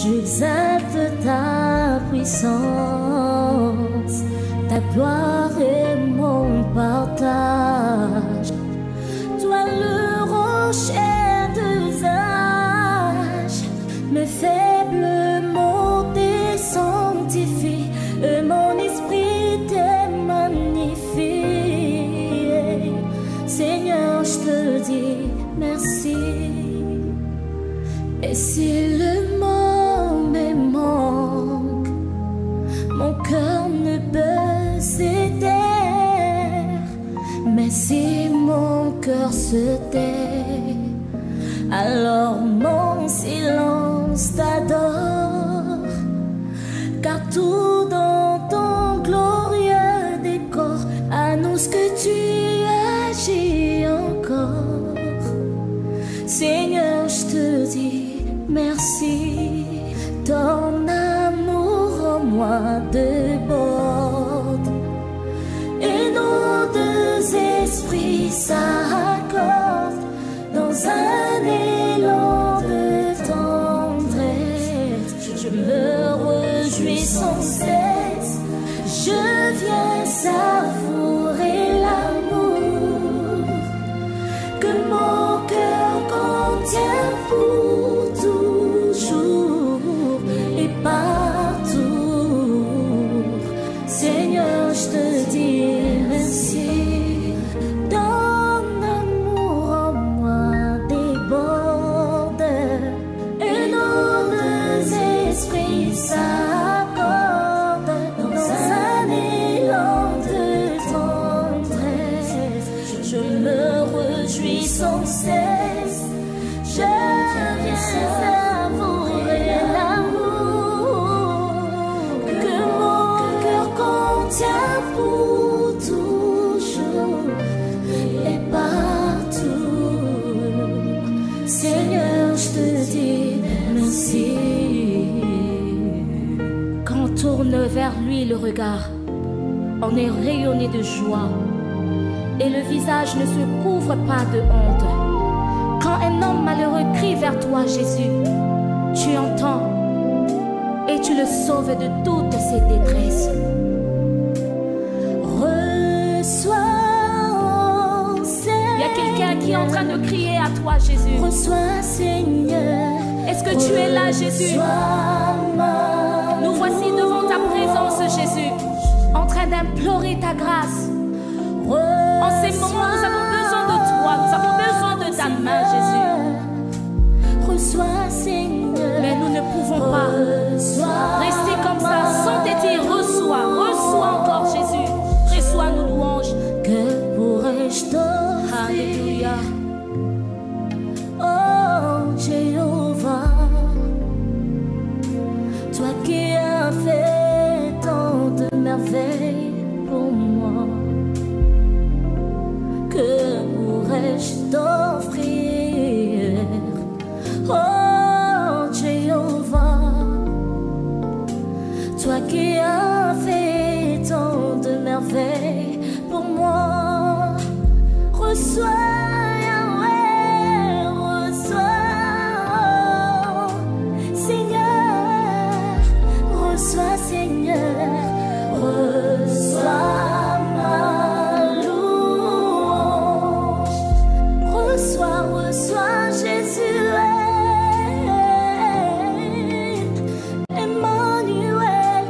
J'exalte ta puissance, ta gloire est mon partage. Toi le rocher d'usage, mes faibles mots te sanctifient, et mon esprit te magnifie. Seigneur, je te dis merci. Et si le monde me manque, mon cœur ne peut se taire. Mais si mon cœur se tait, alors mon silence t'adore. Car tout dans ton glorieux décor annonce que tu agis encore. Seigneur, je te dis merci. Ton amour en moi déborde, et nos deux esprits s'accordent dans un élan de tendresse. Je me réjouis sans cesse, je viens savourer l'amour que mon cœur contient pour toujours et partout. Seigneur, je te dis merci. Ton amour en moi déborde, et nos deux esprits s'accordent dans un élan de tendresse. Je me réjouis sans cesse, je viens savourer l'amour que mon cœur contient pour toujours et partout. Seigneur, je te dis merci. Quand on tourne vers lui le regard, on est rayonné de joie, et le visage ne se couvre pas de honte. Quand un homme malheureux crie vers toi, Jésus, tu entends et tu le sauves de toutes ses détresses. Reçois, Seigneur. Il y a quelqu'un qui est en train de crier à toi, Jésus. Reçois, Seigneur. Est-ce que tu es là, Jésus? Nous voici devant ta présence, Jésus, en train d'implorer ta grâce. En ces moments, nous avons besoin de toi, nous avons besoin de ta main, Jésus. Reçois, Seigneur. Mais nous ne pouvons pas rester comme ça sans t'aider. Reçois, reçois encore, Jésus. Reçois nos louanges. Que pourrais-je t'offrir? Alléluia. Oh, Jéhovah, toi qui as fait tant de merveilles pour moi, que pourrais-je t'offrir? Oh, Jéhovah, toi qui as fait tant de merveilles pour moi, reçois, Yahweh, reçois, Seigneur, reçois, Seigneur, reçois. Reçois, Jésus, Emmanuel,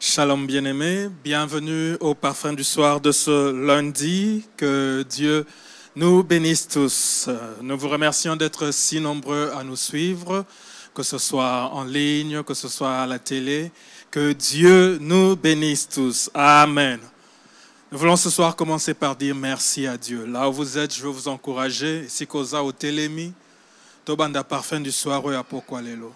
Shalom bien-aimés, bienvenue au parfum du soir de ce lundi. Que Dieu nous bénisse tous. Nous vous remercions d'être si nombreux à nous suivre, que ce soit en ligne, que ce soit à la télé. Que Dieu nous bénisse tous. Amen. Nous voulons ce soir commencer par dire merci à Dieu. Là où vous êtes, je veux vous encourager. Si causa au télémi, tobanda parfum du soir à Pokwalelo.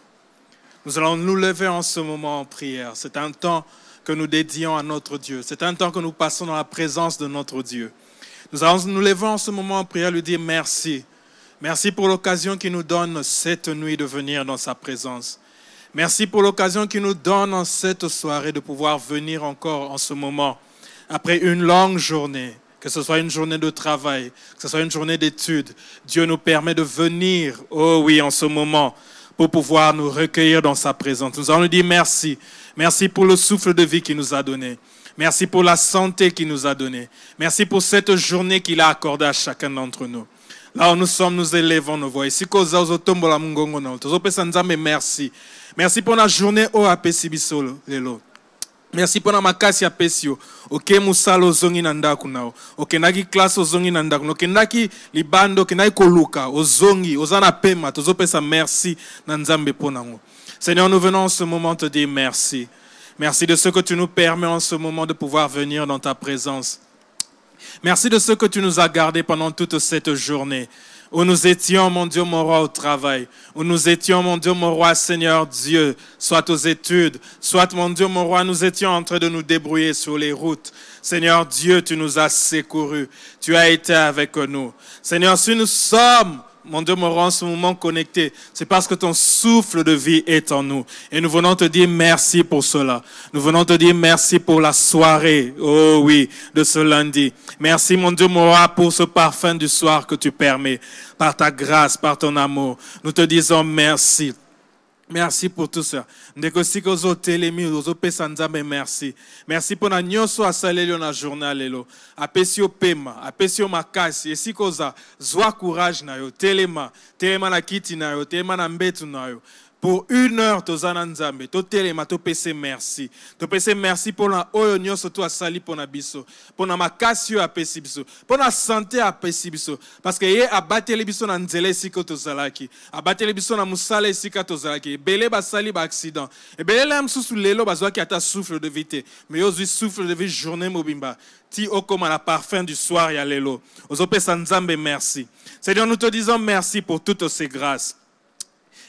Nous allons nous lever en ce moment en prière. C'est un temps que nous dédions à notre Dieu. C'est un temps que nous passons dans la présence de notre Dieu. Nous allons nous lever en ce moment en prière, lui dire merci. Merci pour l'occasion qu'il nous donne cette nuit de venir dans sa présence. Merci pour l'occasion qu'il nous donne en cette soirée de pouvoir venir encore en ce moment, après une longue journée, que ce soit une journée de travail, que ce soit une journée d'études, Dieu nous permet de venir, oh oui, en ce moment, pour pouvoir nous recueillir dans sa présence. Nous allons lui dire merci. Merci pour le souffle de vie qu'il nous a donné. Merci pour la santé qu'il nous a donnée. Merci pour cette journée qu'il a accordée à chacun d'entre nous. Là où nous sommes, nous élevons nos voix. Ici, merci. Merci pour la journée au apesibiso lelo. Merci pour la makasi apesio. Ok musalo zongi nandaku nao. Ok naki classe ozongi nandaku. Ok naki libando kenai koluka ozongi ozana pema tozopesa merci nanzambe ponango. Seigneur, nous venons en ce moment te dire merci. Merci de ce que tu nous permets en ce moment de pouvoir venir dans ta présence. Merci de ce que tu nous as gardés pendant toute cette journée. Où nous étions, mon Dieu, mon roi, au travail. Où nous étions, mon Dieu, mon roi, Seigneur Dieu, soit aux études, soit, mon Dieu, mon roi, nous étions en train de nous débrouiller sur les routes. Seigneur Dieu, tu nous as secourus. Tu as été avec nous. Seigneur, si nous sommes, mon Dieu, mon roi, en ce moment connecté, c'est parce que ton souffle de vie est en nous. Et nous venons te dire merci pour cela. Nous venons te dire merci pour la soirée, oh oui, de ce lundi. Merci, mon Dieu, mon roi, pour ce parfum du soir que tu permets, par ta grâce, par ton amour. Nous te disons merci. Merci pour tout ça. Merci. Merci pour la nyoso asaleli na journal lelo. Apesio pema, apesio makasi, esikoza zwa courage na yo, telema na kiti na yo, telema na mbetu na yo. Pour 1 heure, tozana nzambe, to telema, to pese merci. To pese merci pour la oyo nyoso to asali pour na biso, pour na makasi yo apesi biso, pour na santé apesi biso. Parce que ye abateli biso na nzele siko tozalaki, abateli biso na musala sika tozalaki. Bele basali ba accident. E bele la msusu lelo bazwaki ata souffle de vie. Mais ozui souffle de vie journée mobimba. Ti okoma la parfum du soir ya lelo. Ozopesa nzambe merci. Seigneur, nous te disons merci pour toutes ces grâces.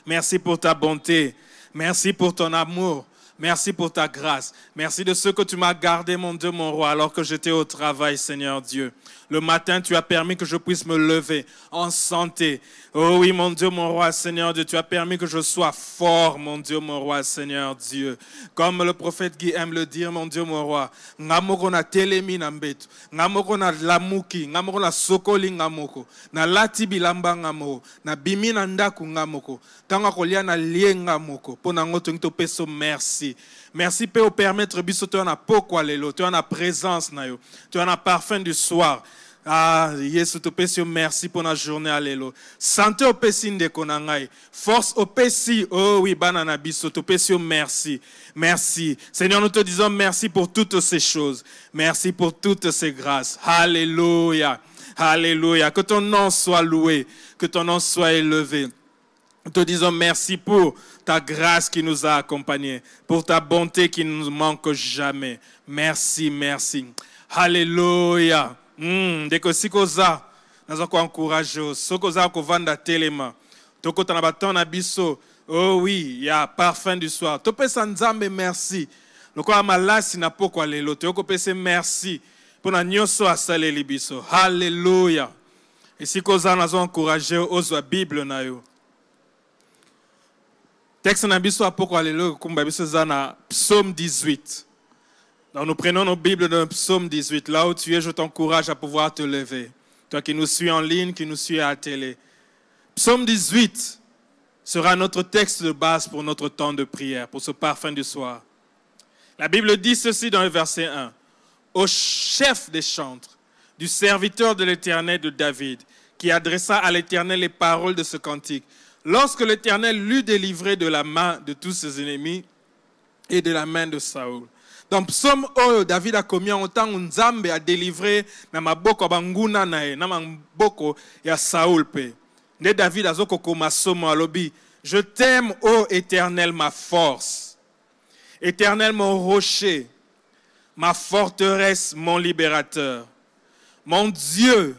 Merci pour ta bonté. Merci pour ton amour. Merci pour ta grâce. Merci de ce que tu m'as gardé, mon Dieu, mon roi, alors que j'étais au travail, Seigneur Dieu. Le matin, tu as permis que je puisse me lever en santé. Oh oui, mon Dieu, mon roi, Seigneur Dieu, tu as permis que je sois fort, mon Dieu, mon roi, Seigneur Dieu. Comme le prophète Guy aime le dire, mon Dieu, mon roi. Ngamoko na telemi na mbetu. Ngamoko na lamuki. Ngamoko na sokoli ngamoko. Na lati bilamba ngamoko. Na bimi na ndaku ngamoko. Tanga kolia na lie ngamoko. Pona ngoto ngito peso merci. Merci pour permettre biso tu en as pourquoi lelo, tu en as présence na yo. Tu en as parfum du soir. Ah, Yesu te pesi merci pour la journée alelo. Santé au pesi ndeko na ngai. Force au pesi, oh oui, banana biso te pesi merci. Merci. Seigneur, nous te disons merci pour toutes ces choses. Merci pour toutes ces grâces. Alléluia. Alléluia. Que ton nom soit loué, que ton nom soit élevé. Nous te disons merci pour ta grâce qui nous a accompagnés, pour ta bonté qui ne nous manque jamais. Merci, merci. Alléluia. Deko sikoza, nazo ko encourager, sokoza ko vanda telema. Toko tanabaton na biso. Oh oui, il y a parfum du soir. To pesa nzambe merci. Loko amalasi na poko lelo, toko pesa merci. Pour na nyoso asaleli biso. Alléluia. Et sikoza nazo encourager ozwa Bible na yo. Texte na biso apoko alelo kumba biso zana Psaume 18. Donc nous prenons nos Bibles dans Psaume 18. Là où tu es, je t'encourage à pouvoir te lever. Toi qui nous suis en ligne, qui nous suis à la télé. Psaume 18 sera notre texte de base pour notre temps de prière, pour ce parfum du soir. La Bible dit ceci dans le verset 1. Au chef des chantres, du serviteur de l'Éternel de David, qui adressa à l'Éternel les paroles de ce cantique. Lorsque l'Éternel l'eut délivré de la main de tous ses ennemis et de la main de Saoul. Dans Psaume oyo David a commis en temps où Nzambe a délivré na maboko banguna nae na maboko ya Saoul pe. Ne David azoko koma somo alobi. Je t'aime, ô Éternel, ma force. Éternel, mon rocher, ma forteresse, mon libérateur. Mon Dieu,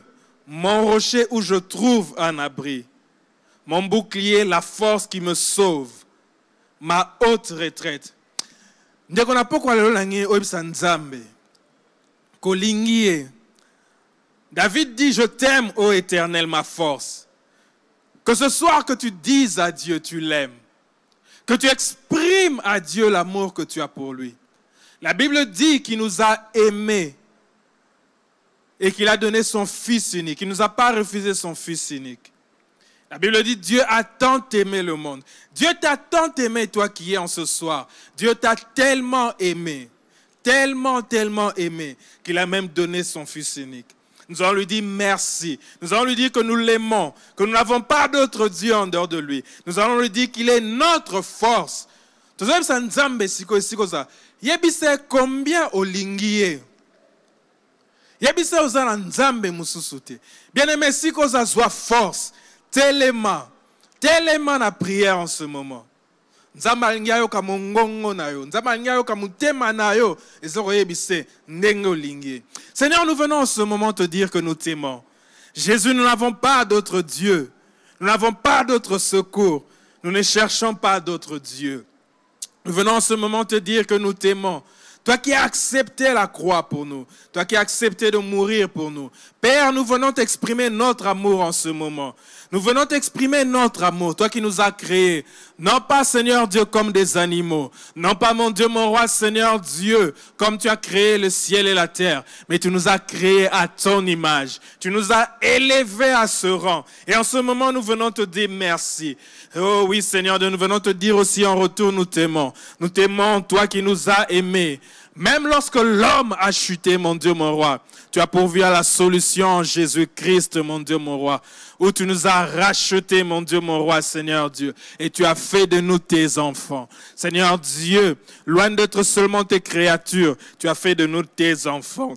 mon rocher où je trouve un abri. Mon bouclier, la force qui me sauve, ma haute retraite. Ndeko na poko lelo langi oyebisa Nzambe. Kolingie. David dit, je t'aime, ô Éternel, ma force. Que ce soir que tu dises à Dieu, tu l'aimes. Que tu exprimes à Dieu l'amour que tu as pour lui. La Bible dit qu'il nous a aimés. et qu'il a donné son Fils unique. Il ne nous a pas refusé son Fils unique. La Bible dit, Dieu a tant aimé le monde. Dieu t'a tant aimé, toi qui es en ce soir. Dieu t'a tellement aimé, tellement aimé, qu'il a même donné son Fils unique. Nous allons lui dire merci. Nous allons lui dire que nous l'aimons, que nous n'avons pas d'autre Dieu en dehors de lui. Nous allons lui dire qu'il est notre force. Combien olingie? Yebisa ozana nzambe mususute. Bien aimé, si koza soit force, tellement na prière en ce moment. Nzambe alingayo kamongongo na yo, nzambe alingayo kamutema na yo, ezoko yebise ndenge olingie. Seigneur, nous venons en ce moment te dire que nous t'aimons. Jésus, nous n'avons pas d'autre Dieu. Nous n'avons pas d'autre secours. Nous ne cherchons pas d'autre Dieu. Nous venons en ce moment te dire que nous t'aimons. Toi qui as accepté la croix pour nous. Toi qui as accepté de mourir pour nous. Père, nous venons t'exprimer notre amour en ce moment. Nous venons t'exprimer notre amour. Toi qui nous as créés. Non pas, Seigneur Dieu, comme des animaux. Non pas, mon Dieu, mon roi, Seigneur Dieu, comme tu as créé le ciel et la terre. Mais tu nous as créés à ton image. Tu nous as élevés à ce rang. Et en ce moment, nous venons te dire merci. Oh oui, Seigneur Dieu, nous venons te dire aussi en retour, nous t'aimons. Nous t'aimons, toi qui nous as aimés. Même lorsque l'homme a chuté, mon Dieu, mon roi, tu as pourvu à la solution en Jésus-Christ, mon Dieu, mon roi, où tu nous as rachetés, mon Dieu, mon roi, Seigneur Dieu, et tu as fait de nous tes enfants. Seigneur Dieu, loin d'être seulement tes créatures, tu as fait de nous tes enfants.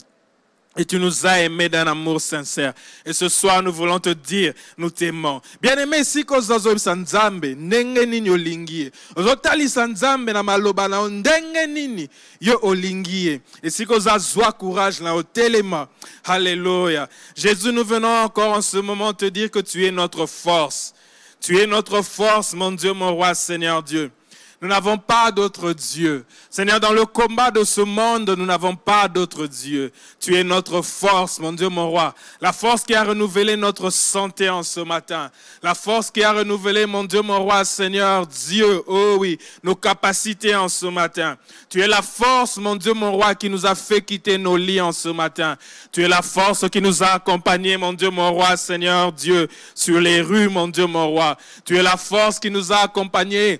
Et tu nous as aimés d'un amour sincère. Et ce soir, nous voulons te dire, nous t'aimons. Bien-aimé, si kozazo sanzambe, ndenge nini olingie. Ozotali sanzambe na maloba na ndenge nini yo olingie. Et si kozazwa courage na otelema. Alléluia. Jésus, nous venons encore en ce moment te dire que tu es notre force. Tu es notre force, mon Dieu, mon roi, Seigneur Dieu. Nous n'avons pas d'autre Dieu. Seigneur, dans le combat de ce monde, nous n'avons pas d'autre Dieu. Tu es notre force, mon Dieu, mon roi. La force qui a renouvelé notre santé en ce matin. La force qui a renouvelé, mon Dieu, mon roi, Seigneur, Dieu, oh oui, nos capacités en ce matin. Tu es la force, mon Dieu, mon roi, qui nous a fait quitter nos lits en ce matin. Tu es la force qui nous a accompagnés, mon Dieu, mon roi, Seigneur, Dieu, sur les rues, mon Dieu, mon roi. Tu es la force qui nous a accompagnés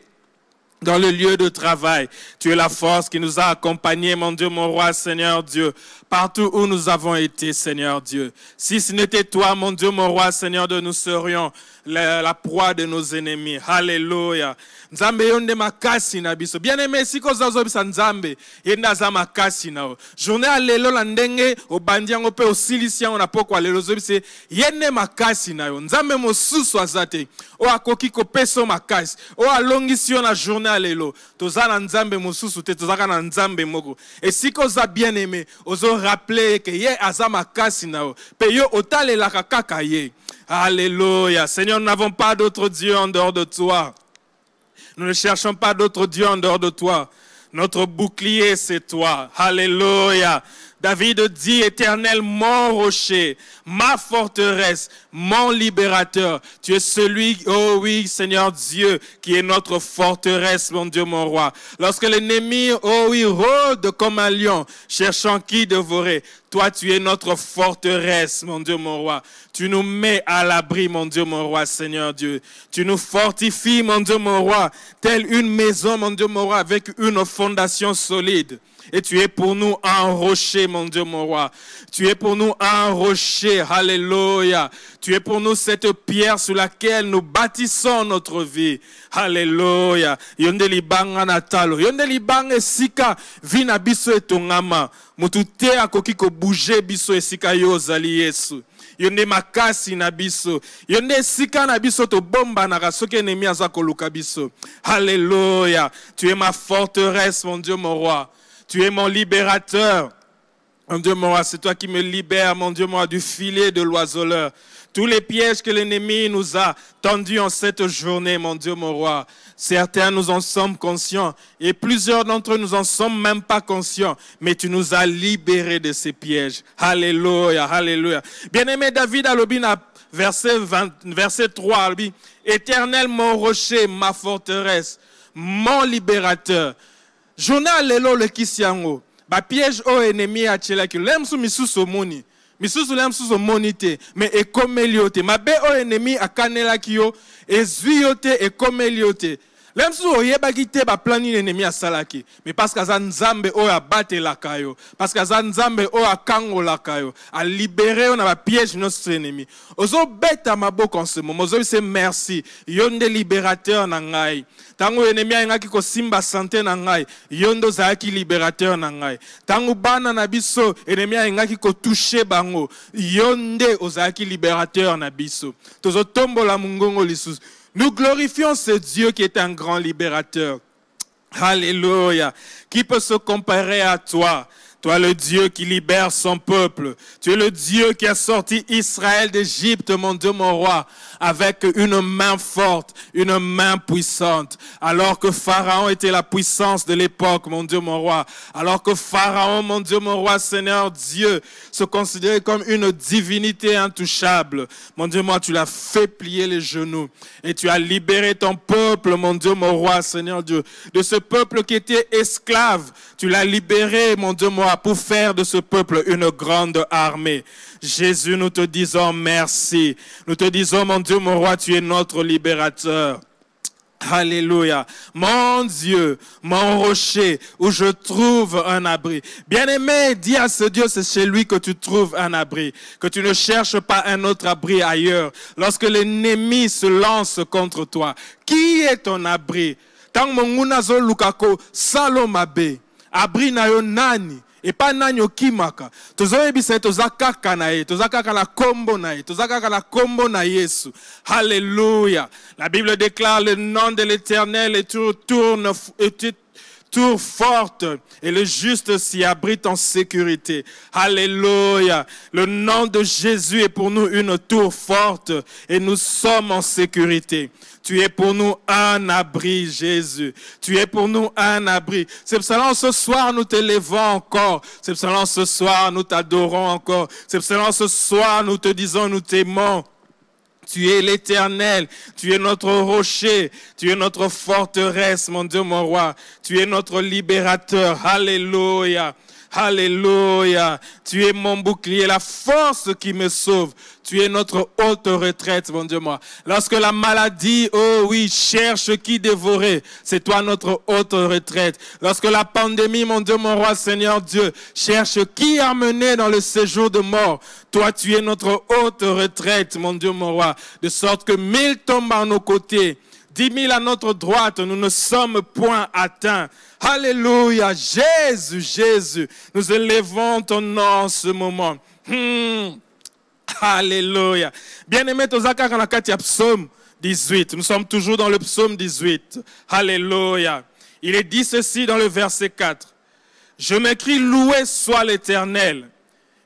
dans le lieu de travail. Tu es la force qui nous a accompagnés, mon Dieu, mon roi, Seigneur Dieu, partout où nous avons été, Seigneur Dieu. Si ce n'était toi, mon Dieu, mon roi, Seigneur Dieu, nous serions la proie de nos ennemis. Alléluia. Nzambe yonde makasi na biso. Bien aimé, si kozazo bisa nzambe, yenda za makasi na o. Journée à lelo la ndenge, o bandiango pe o silisia on a poko lelo zobise, yende makasi na yo. Nzambe mosusu azate. O akoki ko peso makasi. O alongisi yo na journée à lelo. Tozana nzambe mosusu te tozaka na nzambe moko. Et si koza bien aimé, ozo rappeler que ye aza makasi na o. Pe yo otalela kaka ye. Alléluia. Seigneur, nous n'avons pas d'autre Dieu en dehors de toi. Nous ne cherchons pas d'autre Dieu en dehors de toi. Notre bouclier, c'est toi. Alléluia. David dit, Éternel, mon rocher, ma forteresse, mon libérateur. Tu es celui, oh oui, Seigneur Dieu, qui est notre forteresse, mon Dieu, mon roi. Lorsque l'ennemi, oh oui, rôde comme un lion, cherchant qui dévorer, toi, tu es notre forteresse, mon Dieu, mon roi. Tu nous mets à l'abri, mon Dieu, mon roi, Seigneur Dieu. Tu nous fortifies, mon Dieu, mon roi, telle une maison, mon Dieu, mon roi, avec une fondation solide. Et tu es pour nous un rocher, mon Dieu, mon roi. Tu es pour nous un rocher, alléluia. Tu es pour nous cette pierre sur laquelle nous bâtissons notre vie. Alléluia. Yonde libanga natalo. Yonde libanga esika vina biso etongama. Mutute akoki ko bouger biso esika yo zali Yesu. Yonde makasi na biso. Yonde esika na biso to bomba na soki enemi aza koluka biso. Alléluia. Tu es ma forteresse, mon Dieu, mon roi. Tu es mon libérateur. Mon Dieu, mon roi, c'est toi qui me libères, mon Dieu, mon roi, du filet de l'oiseleur. Tous les pièges que l'ennemi nous a tendus en cette journée, mon Dieu, mon roi. Certains nous en sommes conscients et plusieurs d'entre eux nous en sommes même pas conscients. Mais tu nous as libérés de ces pièges. Alléluia, alléluia. Bien-aimé David Alobina, verset 3, Albi, Éternel, mon rocher, ma forteresse, mon libérateur. Journal lelo le kisiango ba piège o ennemi a tchela ki lemsu misuso moni misusu le msusu monite mais ekomeliote mabe o ennemi akanela kiyo ezuyote ekomeliote le msusu oyebaki te ba plani l'ennemi asalaki mais parce que za nzambe o abatelaka yo parce que za nzambe o akangolaka yo a libérer na ba piège notre ennemi ozo beta maboko en ce moment ozo se merci yonde libérateur na ngai tango ennemi ngaki ko simba santé na ngai yondo zaki libérateur na ngai tango bana na biso ennemi ngaki ko toucher bango yonde ozaki libérateur na biso tozo tombola mungongo lisusu. Nous glorifions ce Dieu qui est un grand libérateur. Alléluia. Qui peut se comparer à toi? Toi, le Dieu qui libère son peuple. Tu es le Dieu qui a sorti Israël d'Égypte, mon Dieu, mon roi, avec une main forte, une main puissante. Alors que Pharaon était la puissance de l'époque, mon Dieu, mon roi. Alors que Pharaon, mon Dieu, mon roi, Seigneur Dieu, se considérait comme une divinité intouchable. Mon Dieu, moi, tu l'as fait plier les genoux. Et tu as libéré ton peuple, mon Dieu, mon roi, Seigneur Dieu. De ce peuple qui était esclave, tu l'as libéré, mon Dieu, mon roi, pour faire de ce peuple une grande armée. Jésus, nous te disons merci. Nous te disons, mon Dieu, mon roi, tu es notre libérateur. Alléluia. Mon Dieu, mon rocher, où je trouve un abri. Bien-aimé, dis à ce Dieu, c'est chez lui que tu trouves un abri. Que tu ne cherches pas un autre abri ailleurs. Lorsque l'ennemi se lance contre toi, qui est ton abri? Tant monguna zo lukako salomabe. Abri na yo nani? Et pas nanyo kimaka. Tozoebisa tozakaka na ye, tozakaka la kombo na ye, tozakaka la kombo na Yesu. Alléluia. La Bible déclare le nom de l'Éternel est tour forte et le juste s'y abrite en sécurité. Alléluia. Le nom de Jésus est pour nous une tour forte et nous sommes en sécurité. Tu es pour nous un abri, Jésus. Tu es pour nous un abri. C'est pour cela ce soir nous t'élevons encore. C'est pour cela ce soir nous t'adorons encore. C'est pour cela ce soir nous te disons nous t'aimons. Tu es l'Éternel, tu es notre rocher, tu es notre forteresse, mon Dieu, mon roi. Tu es notre libérateur. Alléluia. Alléluia. Tu es mon bouclier, la force qui me sauve. Tu es notre haute retraite, mon Dieu, moi. Lorsque la maladie, oh oui, cherche qui dévorer, c'est toi notre haute retraite. Lorsque la pandémie, mon Dieu, mon roi, Seigneur Dieu, cherche qui amener dans le séjour de mort, toi, tu es notre haute retraite, mon Dieu, mon roi. De sorte que 1000 tombent à nos côtés, 10 000 à notre droite, nous ne sommes point atteints. Alléluia, Jésus, Jésus, nous élevons ton nom en ce moment. Alléluia. Bien-aimé, tozaka kanakati ya psaume 18. Nous sommes toujours dans le psaume 18. Alléluia. Il est dit ceci dans le verset 4. Je m'écris, loué soit l'Éternel,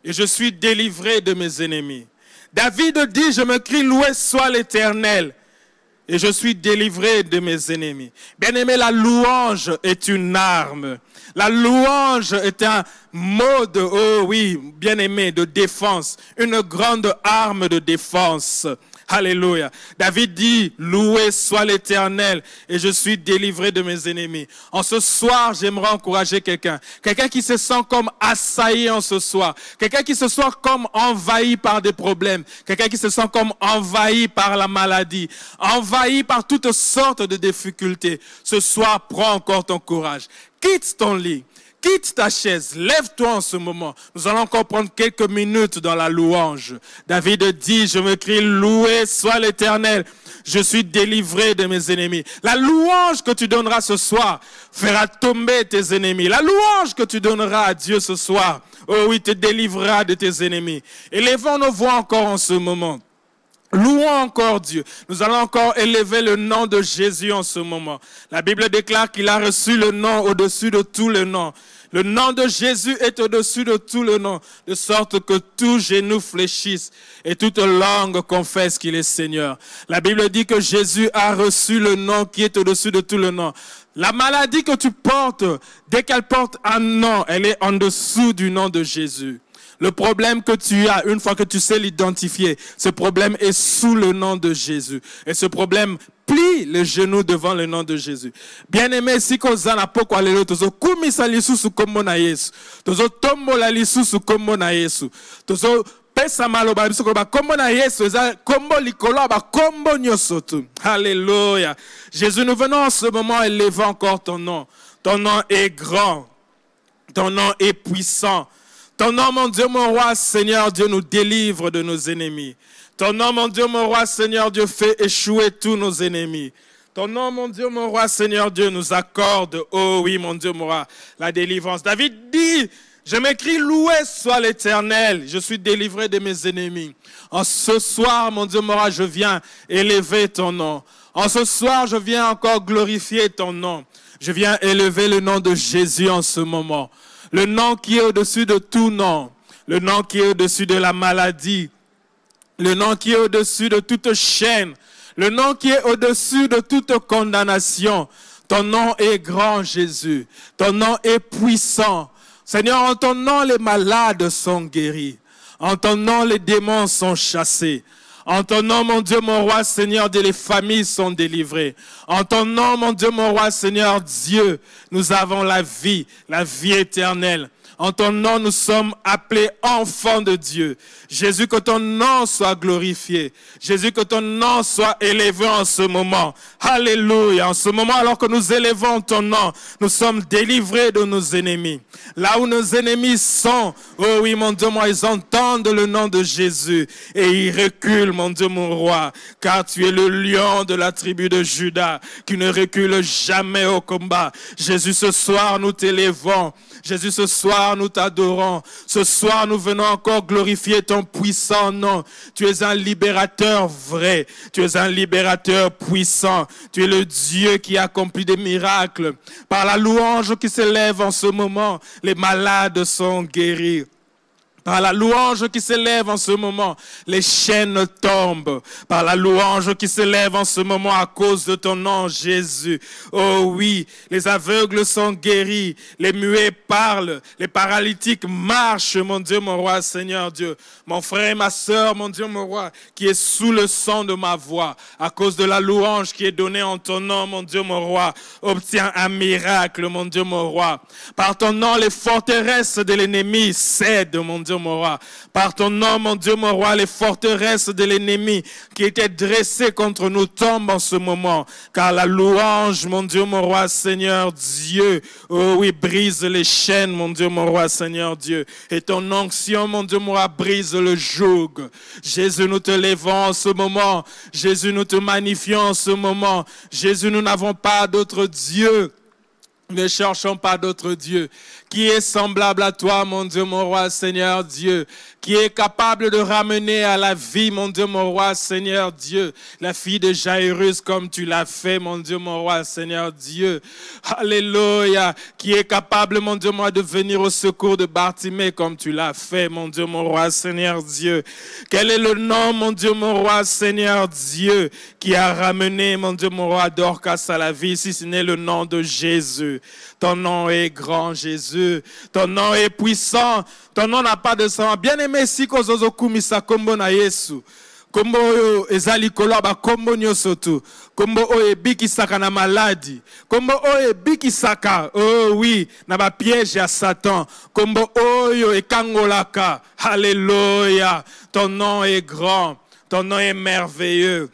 et je suis délivré de mes ennemis. David dit, je m'écris, loué soit l'Éternel, et je suis délivré de mes ennemis. Bien-aimé, la louange est une arme. La louange est un mode, oh oui, bien-aimé, de défense. Une grande arme de défense. Alléluia. David dit, loué soit l'Éternel et je suis délivré de mes ennemis. En ce soir, j'aimerais encourager quelqu'un. Quelqu'un qui se sent comme assailli en ce soir. Quelqu'un qui se sent comme envahi par des problèmes. Quelqu'un qui se sent comme envahi par la maladie. Envahi par toutes sortes de difficultés. Ce soir, prends encore ton courage. Quitte ton lit. Quitte ta chaise, lève-toi en ce moment. Nous allons encore prendre quelques minutes dans la louange. David dit, je me crie, loué soit l'Éternel. Je suis délivré de mes ennemis. La louange que tu donneras ce soir fera tomber tes ennemis. La louange que tu donneras à Dieu ce soir, oh oui, te délivrera de tes ennemis. Élevons nos voix encore en ce moment. Louons encore Dieu. Nous allons encore élever le nom de Jésus en ce moment. La Bible déclare qu'il a reçu le nom au-dessus de tous les noms. Le nom de Jésus est au-dessus de tout le nom, de sorte que tout genou fléchisse et toute langue confesse qu'il est Seigneur. La Bible dit que Jésus a reçu le nom qui est au-dessus de tout le nom. La maladie que tu portes, dès qu'elle porte un nom, elle est en dessous du nom de Jésus. Le problème que tu as, une fois que tu sais l'identifier, ce problème est sous le nom de Jésus. Et ce problème plie les genoux devant le nom de Jésus. Bien-aimé, si kozana poko alelo tozo kumisa lisusu kombo na Yesu. Tozo tombola lisusu kombo na Yesu. Tozo pesa maloba biso ko ba kombo na Yesu eza kombo likolo ba kombo nyoso tu. Alléluia. Jésus, nous venons en ce moment élever encore ton nom. Ton nom est grand. Ton nom est puissant. Ton nom, mon Dieu, mon roi, Seigneur Dieu, nous délivre de nos ennemis. Ton nom, mon Dieu, mon roi, Seigneur Dieu, fait échouer tous nos ennemis. Ton nom, mon Dieu, mon roi, Seigneur Dieu, nous accorde, oh oui, mon Dieu, mon roi, la délivrance. David dit, je m'écris, loué soit l'Éternel, je suis délivré de mes ennemis. En ce soir, mon Dieu, mon roi, je viens élever ton nom. En ce soir, je viens encore glorifier ton nom. Je viens élever le nom de Jésus en ce moment. Le nom qui est au-dessus de tout nom. Le nom qui est au-dessus de la maladie. Le nom qui est au-dessus de toute chaîne. Le nom qui est au-dessus de toute condamnation. Ton nom est grand, Jésus. Ton nom est puissant. Seigneur, en ton nom, les malades sont guéris. En ton nom, les démons sont chassés. En ton nom, mon Dieu, mon roi, Seigneur Dieu, les familles sont délivrées. En ton nom, mon Dieu, mon roi, Seigneur Dieu, nous avons la vie éternelle. En ton nom, nous sommes appelés enfants de Dieu. Jésus, que ton nom soit glorifié. Jésus, que ton nom soit élevé en ce moment. Alléluia. En ce moment, alors que nous élevons ton nom, nous sommes délivrés de nos ennemis. Là où nos ennemis sont, oh oui, mon Dieu, moi, ils entendent le nom de Jésus et ils reculent, mon Dieu, mon roi, car tu es le lion de la tribu de Juda qui ne recule jamais au combat. Jésus, ce soir, nous t'élevons. Jésus, ce soir, nous t'adorons. Ce soir, nous venons encore glorifier ton puissant nom. Tu es un libérateur vrai. Tu es un libérateur puissant. Tu es le Dieu qui accomplit des miracles. Par la louange qui s'élève en ce moment, les malades sont guéris. Par la louange qui s'élève en ce moment, les chaînes tombent. Par la louange qui s'élève en ce moment à cause de ton nom, Jésus. Oh oui, les aveugles sont guéris, les muets parlent, les paralytiques marchent, mon Dieu, mon roi, Seigneur Dieu. Mon frère et ma sœur, mon Dieu, mon roi, qui est sous le son de ma voix, à cause de la louange qui est donnée en ton nom, mon Dieu, mon roi, obtient un miracle, mon Dieu, mon roi. Par ton nom, les forteresses de l'ennemi cèdent, mon Dieu, mon roi. Par ton nom, mon Dieu, mon roi, les forteresses de l'ennemi qui étaient dressées contre nous tombent en ce moment. Car la louange, mon Dieu, mon roi, Seigneur Dieu, oh oui, brise les chaînes, mon Dieu, mon roi, Seigneur Dieu. Et ton onction, mon Dieu, mon roi, brise le joug. Jésus, nous te levons en ce moment. Jésus, nous te magnifions en ce moment. Jésus, nous n'avons pas d'autre Dieu. Ne cherchons pas d'autre Dieu qui est semblable à toi, mon Dieu, mon roi, Seigneur Dieu, qui est capable de ramener à la vie, mon Dieu, mon roi, Seigneur Dieu, la fille de Jairus comme tu l'as fait, mon Dieu, mon roi, Seigneur Dieu. Alléluia, qui est capable, mon Dieu, moi, de venir au secours de Bartimée comme tu l'as fait, mon Dieu, mon roi, Seigneur Dieu. Quel est le nom, mon Dieu, mon roi, Seigneur Dieu, qui a ramené, mon Dieu, mon roi, Dorcas à la vie, si ce n'est le nom de Jésus. Ton nom est grand, Jésus. Ton nom est puissant. Ton nom n'a pas de sang. Bien-aimé, si kozozo kumisa kombo na Yesu. Kombo oyo ezali koloba kombo nyoso tu. Kombo oyo ebikisaka na maladi. Kombo oyo ebikisaka, oh oui, na ba piège ya Satan. Kombo oyo ekangolaka. Alléluia. Ton nom est grand. Ton nom est merveilleux.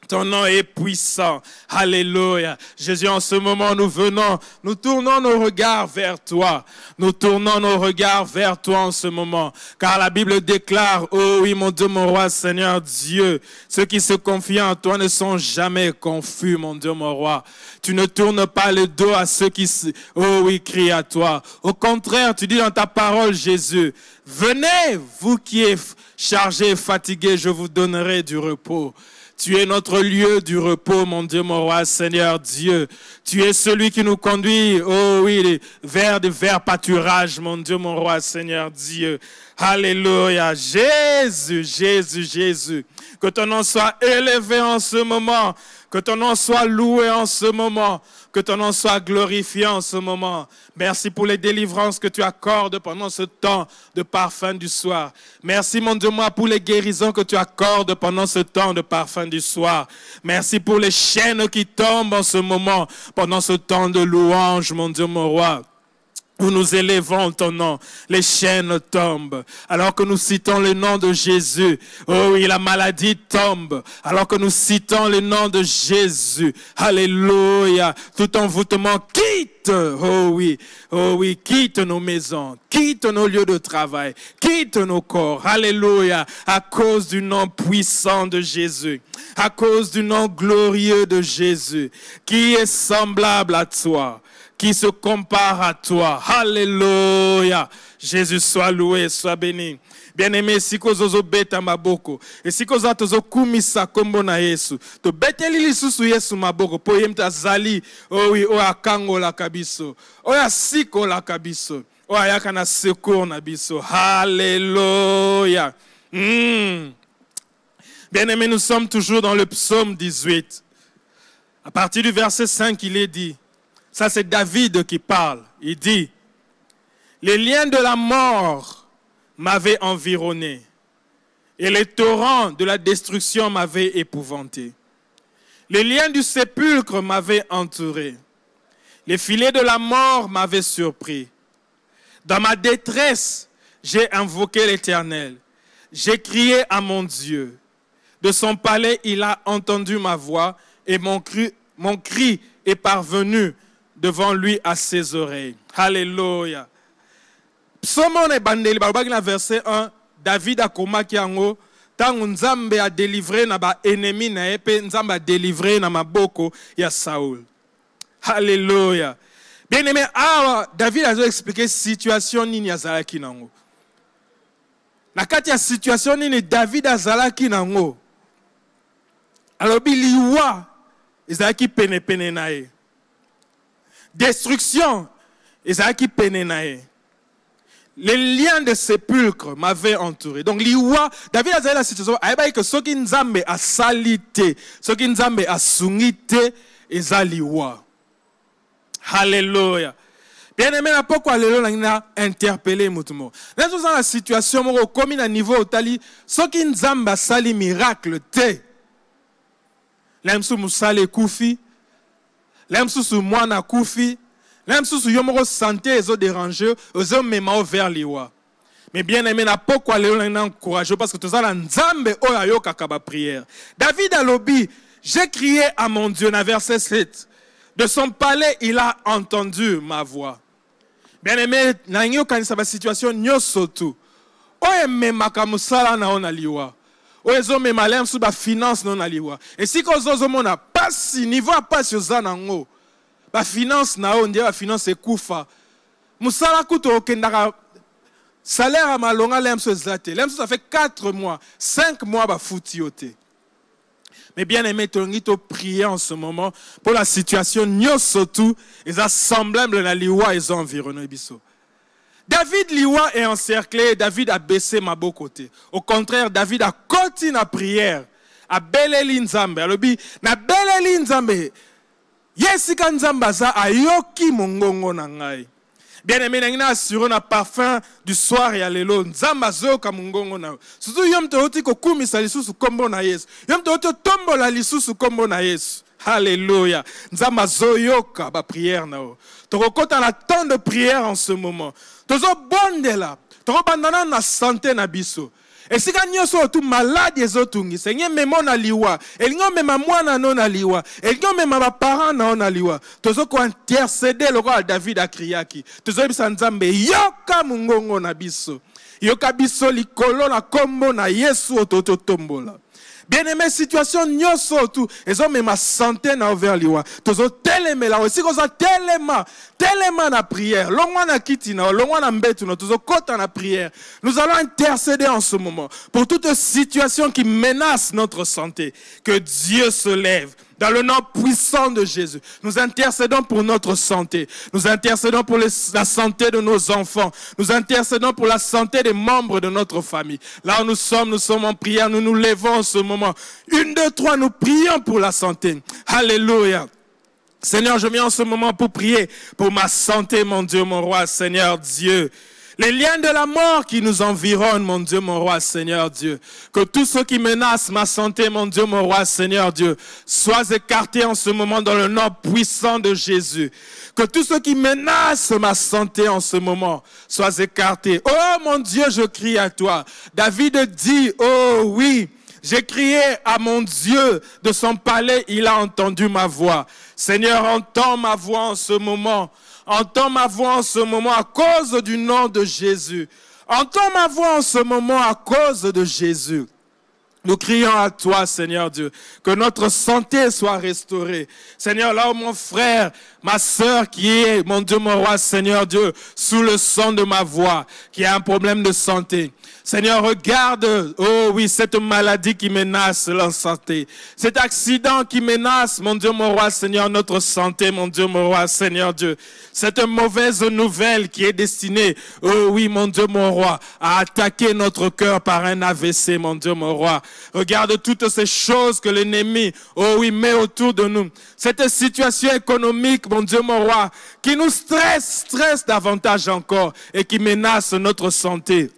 Ton nom est puissant. Alléluia. Jésus, en ce moment, nous tournons nos regards vers toi. Nous tournons nos regards vers toi en ce moment. Car la Bible déclare, oh oui, mon Dieu, mon roi, Seigneur Dieu, ceux qui se confient en toi ne sont jamais confus, mon Dieu, mon roi. Tu ne tournes pas le dos à ceux qui, oh oui, crient à toi. Au contraire, tu dis dans ta parole, Jésus, venez, vous qui êtes chargés et fatigués, je vous donnerai du repos. Tu es notre lieu du repos, mon Dieu, mon roi, Seigneur Dieu. Tu es celui qui nous conduit, oh oui, vers des verts pâturages, mon Dieu, mon roi, Seigneur Dieu. Alléluia. Jésus, Jésus, Jésus. Que ton nom soit élevé en ce moment. Que ton nom soit loué en ce moment. Que ton nom soit glorifié en ce moment. Merci pour les délivrances que tu accordes pendant ce temps de parfum du soir. Merci, mon Dieu, moi, pour les guérisons que tu accordes pendant ce temps de parfum du soir. Merci pour les chaînes qui tombent en ce moment, pendant ce temps de louange, mon Dieu, mon roi. Où nous élevons ton nom, les chaînes tombent. Alors que nous citons le nom de Jésus, oh oui, la maladie tombe. Alors que nous citons le nom de Jésus, alléluia, tout envoûtement quitte, oh oui, quitte nos maisons, quitte nos lieux de travail, quitte nos corps, alléluia, à cause du nom puissant de Jésus, à cause du nom glorieux de Jésus, qui est semblable à toi, qui se compare à toi. Alléluia. Jésus soit loué, soit béni. Bien-aimé, si kozozo beta maboko, et si kozato zo kumisa kombo na Yesu, to beteli lisusu Yesu maboko, po yemta zali, oh oui, o akango la kabiso, o ya siko la kabiso, o ayaka na secours na biso. Alléluia. Bien-aimé, nous sommes toujours dans le psaume 18. À partir du verset 5, il est dit, ça c'est David qui parle, il dit, les liens de la mort m'avaient environné et les torrents de la destruction m'avaient épouvanté. Les liens du sépulcre m'avaient entouré. Les filets de la mort m'avaient surpris. Dans ma détresse, j'ai invoqué l'Éternel. J'ai crié à mon Dieu. De son palais, il a entendu ma voix et mon cri est parvenu devant lui à ses oreilles. Alléluia. Psaume bandeli balobaki na verset 1, David akomaki yango tango Nzambe a délivré na ba ennemi na ye pe Nzambe a délivré na maboko ya Saul. Alléluia. Bien aimé, David a expliqué situation nini azalaki nango. Na kati ya situation nini David azalaki nango. Alobi liwa ezalaki pene pene na ye. Destruction, ezalaki pene na ye. Les liens de sépulcre m'avaient entouré. Donc, liwa, David a dit la situation, il que ce qui Nzambe a salité, ce qui Nzambe a sungité, eza liwa. Alléluia. Bien aimé, pourquoi alléluia a interpellé mutumo. Dans la situation, comme à niveau otali, ce qui Nzambe a sali miracle te. L'emsou musale koufi. L'âme sous moi na koufi, l'âme sous yomoro santé ezo dérangé, ezo mema vers liwa. Mais bien aimé na pourquoi léon encouragé parce que tout ça la nzambe oyayo kakaba prière. David a lobby, j'ai crié à mon Dieu na verset 7. De son palais, il a entendu ma voix. Bien aimé, na nyo kanisa ba situation nyoso tu. Oye mema kamusala na ona liwa. Oyezo mema lem sous ba finance non aliwa. Et si kozozo mona passi niveau passi ozanango. Ba finance na on dit ba finance ekufa. Musala kuto okendaka salaire à malonga lem sous zate. Lem sous ça fait 4 mois, 5 mois ba foutiote. Mais bien aimé, tu prier en ce moment pour la situation nyoso tout et ça semblable na liwa et environné biso. David liwa est encerclé, David a baissé ma beau côté. Au contraire, David a continué la prière. A beleli nzambe. Alobi, na beleli nzambe. Yesika nzamba za ayoki mongongo na ngai. Bien aimé, na assuré na parfum du soir et à l'élo. Nzamba zoka mongongo na. Surtout yom te oti ko kumisa lisusu kombo na Yesu. Yom te oti tombo la lisusu kombo na Yesu. Alléluia. Nzamba zoyoka ba prière na o. Toko kota na temps de prière en ce moment. Tozo bonde la. Toko bandana na santé na biso. Et si quand nyoso tout malade ezotungi, Seigneur memo na liwa. Elingo mema mwana no na liwa. Elingo mema ba parents na na liwa. Tozo ko intercéder le roi David a criaki. Tozo bisa nzambe yoka mungongo na biso. Yoka biso likolo na kombo na Yesu ototo tombola. Bien-aimé, situation nyoso tout. Et ça, même ma santé na ouvert liwa. Tozo teleme la. Si koza telema na prière. Longwa na kitina, longwa na mbetu na tozo kota na prière. Nous allons intercéder en ce moment pour toute situation qui menace notre santé. Que Dieu se lève Dans le nom puissant de Jésus, nous intercédons pour notre santé. Nous intercédons pour la santé de nos enfants. Nous intercédons pour la santé des membres de notre famille. Là où nous sommes en prière. Nous nous levons en ce moment. 1, 2, 3, nous prions pour la santé. Alléluia. Seigneur, je viens en ce moment pour prier pour ma santé, mon Dieu, mon roi, Seigneur Dieu. Les liens de la mort qui nous environnent, mon Dieu, mon roi, Seigneur Dieu. Que tous ceux qui menacent ma santé, mon Dieu, mon roi, Seigneur Dieu, soient écartés en ce moment dans le nom puissant de Jésus. Que tous ceux qui menacent ma santé en ce moment soient écartés. Oh mon Dieu, je crie à toi. David dit, oh oui, j'ai crié à mon Dieu de son palais, il a entendu ma voix. Seigneur, entends ma voix en ce moment. Entends ma voix en ce moment à cause du nom de Jésus. Entends ma voix en ce moment à cause de Jésus. Nous crions à toi, Seigneur Dieu, que notre santé soit restaurée. Seigneur, là où mon frère, ma sœur qui est, mon Dieu, mon roi, Seigneur Dieu, sous le son de ma voix, qui a un problème de santé. Seigneur, regarde, oh oui, cette maladie qui menace leur santé. Cet accident qui menace, mon Dieu, mon roi, Seigneur, notre santé, mon Dieu, mon roi, Seigneur Dieu. Cette mauvaise nouvelle qui est destinée, oh oui, mon Dieu, mon roi, à attaquer notre cœur par un AVC, mon Dieu, mon roi. Regarde toutes ces choses que l'ennemi, oh oui, met autour de nous. Cette situation économique, mon Dieu, mon roi, qui nous stresse davantage encore et qui menace notre santé.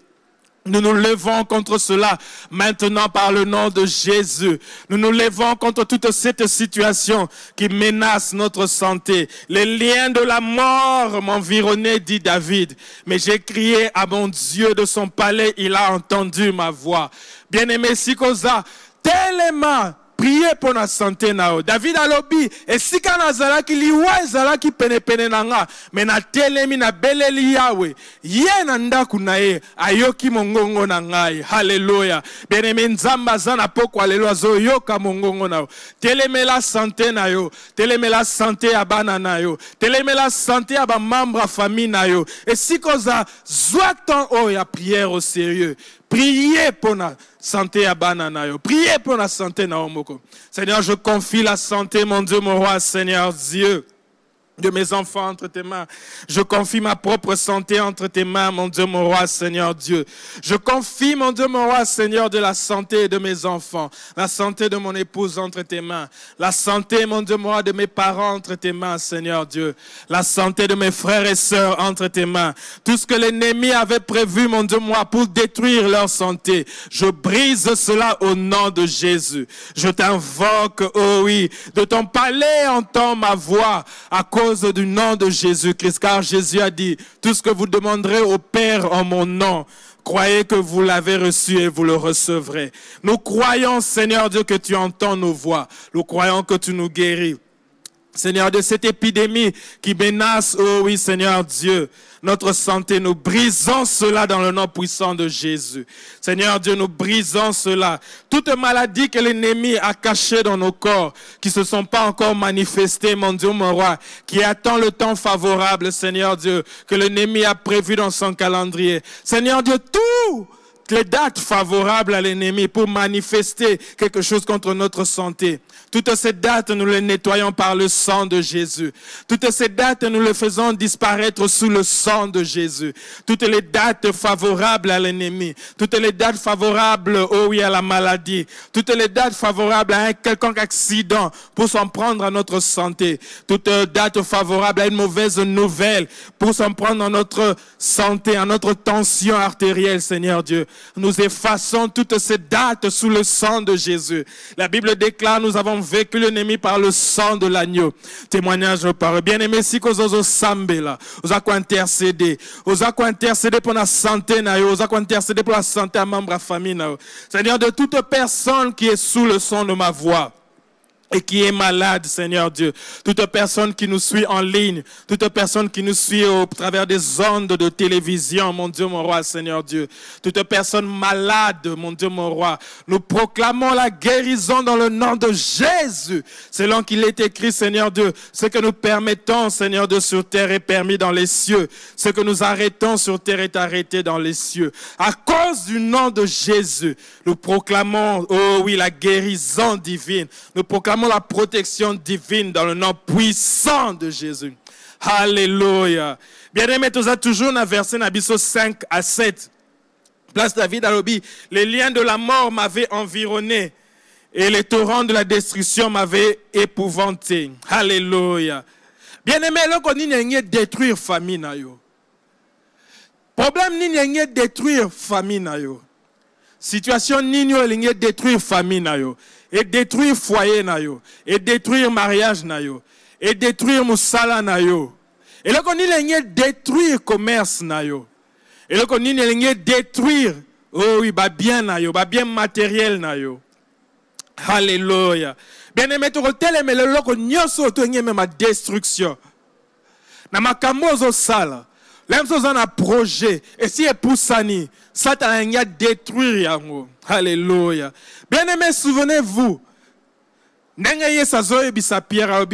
Nous nous levons contre cela maintenant par le nom de Jésus. Nous nous levons contre toute cette situation qui menace notre santé. Les liens de la mort m'environnaient, dit David. Mais j'ai crié à mon Dieu de son palais, il a entendu ma voix. Bien-aimé Sikoza, tellement priez pour la santé nao. David a lobby et si kana zalaki liwa zalaki pene nanga mais na telemi na beleli yawe ye na ndaku na ye ayoki mongongo na ngai. Hallelujah. Bien-aimé nzamba zana pokwa lelo azo yoka mongongo nao. Telemela santé na yo, telemela santé ya bana na yo, telemela santé ya ba membre famille na yo. Et si koza zoaton o ya prière au sérieux. Priez pour la santé à Bananayo. Priez pour la santé na Omoko. Seigneur, je confie la santé, mon Dieu, mon roi, Seigneur Dieu, de mes enfants entre tes mains. Je confie ma propre santé entre tes mains, mon Dieu, mon roi, Seigneur Dieu. Je confie, mon Dieu, mon roi, Seigneur, de la santé de mes enfants, la santé de mon épouse entre tes mains, la santé, mon Dieu, mon roi, de mes parents entre tes mains, Seigneur Dieu, la santé de mes frères et sœurs entre tes mains. Tout ce que l'ennemi avait prévu, mon Dieu, moi, pour détruire leur santé, je brise cela au nom de Jésus. Je t'invoque, oh oui, de ton palais entends ma voix à cause du nom de Jésus-Christ, car Jésus a dit, tout ce que vous demanderez au Père en mon nom, croyez que vous l'avez reçu et vous le recevrez. Nous croyons, Seigneur Dieu, que tu entends nos voix. Nous croyons que tu nous guéris. Seigneur, de cette épidémie qui menace, oh oui, Seigneur Dieu, notre santé, nous brisons cela dans le nom puissant de Jésus. Seigneur Dieu, nous brisons cela. Toute maladie que l'ennemi a cachée dans nos corps, qui ne se sont pas encore manifestées, mon Dieu, mon roi, qui attend le temps favorable, Seigneur Dieu, que l'ennemi a prévu dans son calendrier. Seigneur Dieu, tout les dates favorables à l'ennemi pour manifester quelque chose contre notre santé. Toutes ces dates, nous les nettoyons par le sang de Jésus. Toutes ces dates, nous les faisons disparaître sous le sang de Jésus. Toutes les dates favorables à l'ennemi. Toutes les dates favorables, oh oui, à la maladie. Toutes les dates favorables à un quelconque accident pour s'en prendre à notre santé. Toutes les dates favorables à une mauvaise nouvelle pour s'en prendre à notre santé, à notre tension artérielle, Seigneur Dieu. Nous effaçons toutes ces dates sous le sang de Jésus. La Bible déclare, nous avons vaincu l'ennemi par le sang de l'agneau. Témoignage par bien-aimé, si vous avez sambela, vous avez intercédé, vous avez intercédé pour la santé, vous avez intercédé pour la santé à membre de la famille. Seigneur, de toute personne qui est sous le son de ma voix et qui est malade, Seigneur Dieu. Toute personne qui nous suit en ligne, toute personne qui nous suit au travers des ondes de télévision, mon Dieu, mon roi, Seigneur Dieu. Toute personne malade, mon Dieu, mon roi. Nous proclamons la guérison dans le nom de Jésus. Selon qu'il est écrit, Seigneur Dieu, ce que nous permettons, Seigneur Dieu, sur terre est permis dans les cieux. Ce que nous arrêtons sur terre est arrêté dans les cieux. À cause du nom de Jésus, nous proclamons, oh oui, la guérison divine. Nous proclamons réclamons la protection divine dans le nom puissant de Jésus. Alléluia. Bien-aimé, tu as toujours dans verset 5 à 7. Place David Alobi, les liens de la mort m'avaient environné et les torrents de la destruction m'avaient épouvanté. Alléluia. Bien-aimé, là qu'on y a détruire famille na yo. Problème ni y a détruire famille na yo. Situation ni y a détruire famille na yo. Et détruire foyer na yo. Et détruire mariage na yo. Et détruire musala na yo. Et là qu'on y a détruire commerce na yo. Et là qu'on y a détruire oh oui ba bien na yo, ba bien matériel na yo. Alléluia. Bien aimé to tel mais le loko nyoso to ngeme ma destruction. Na makambo zo sala. L'homme sont un projet. Et si est poussani, Satan a détruire yango. Alléluia. Bien aimé, souvenez-vous. Nengaye sazoe bisa Pierre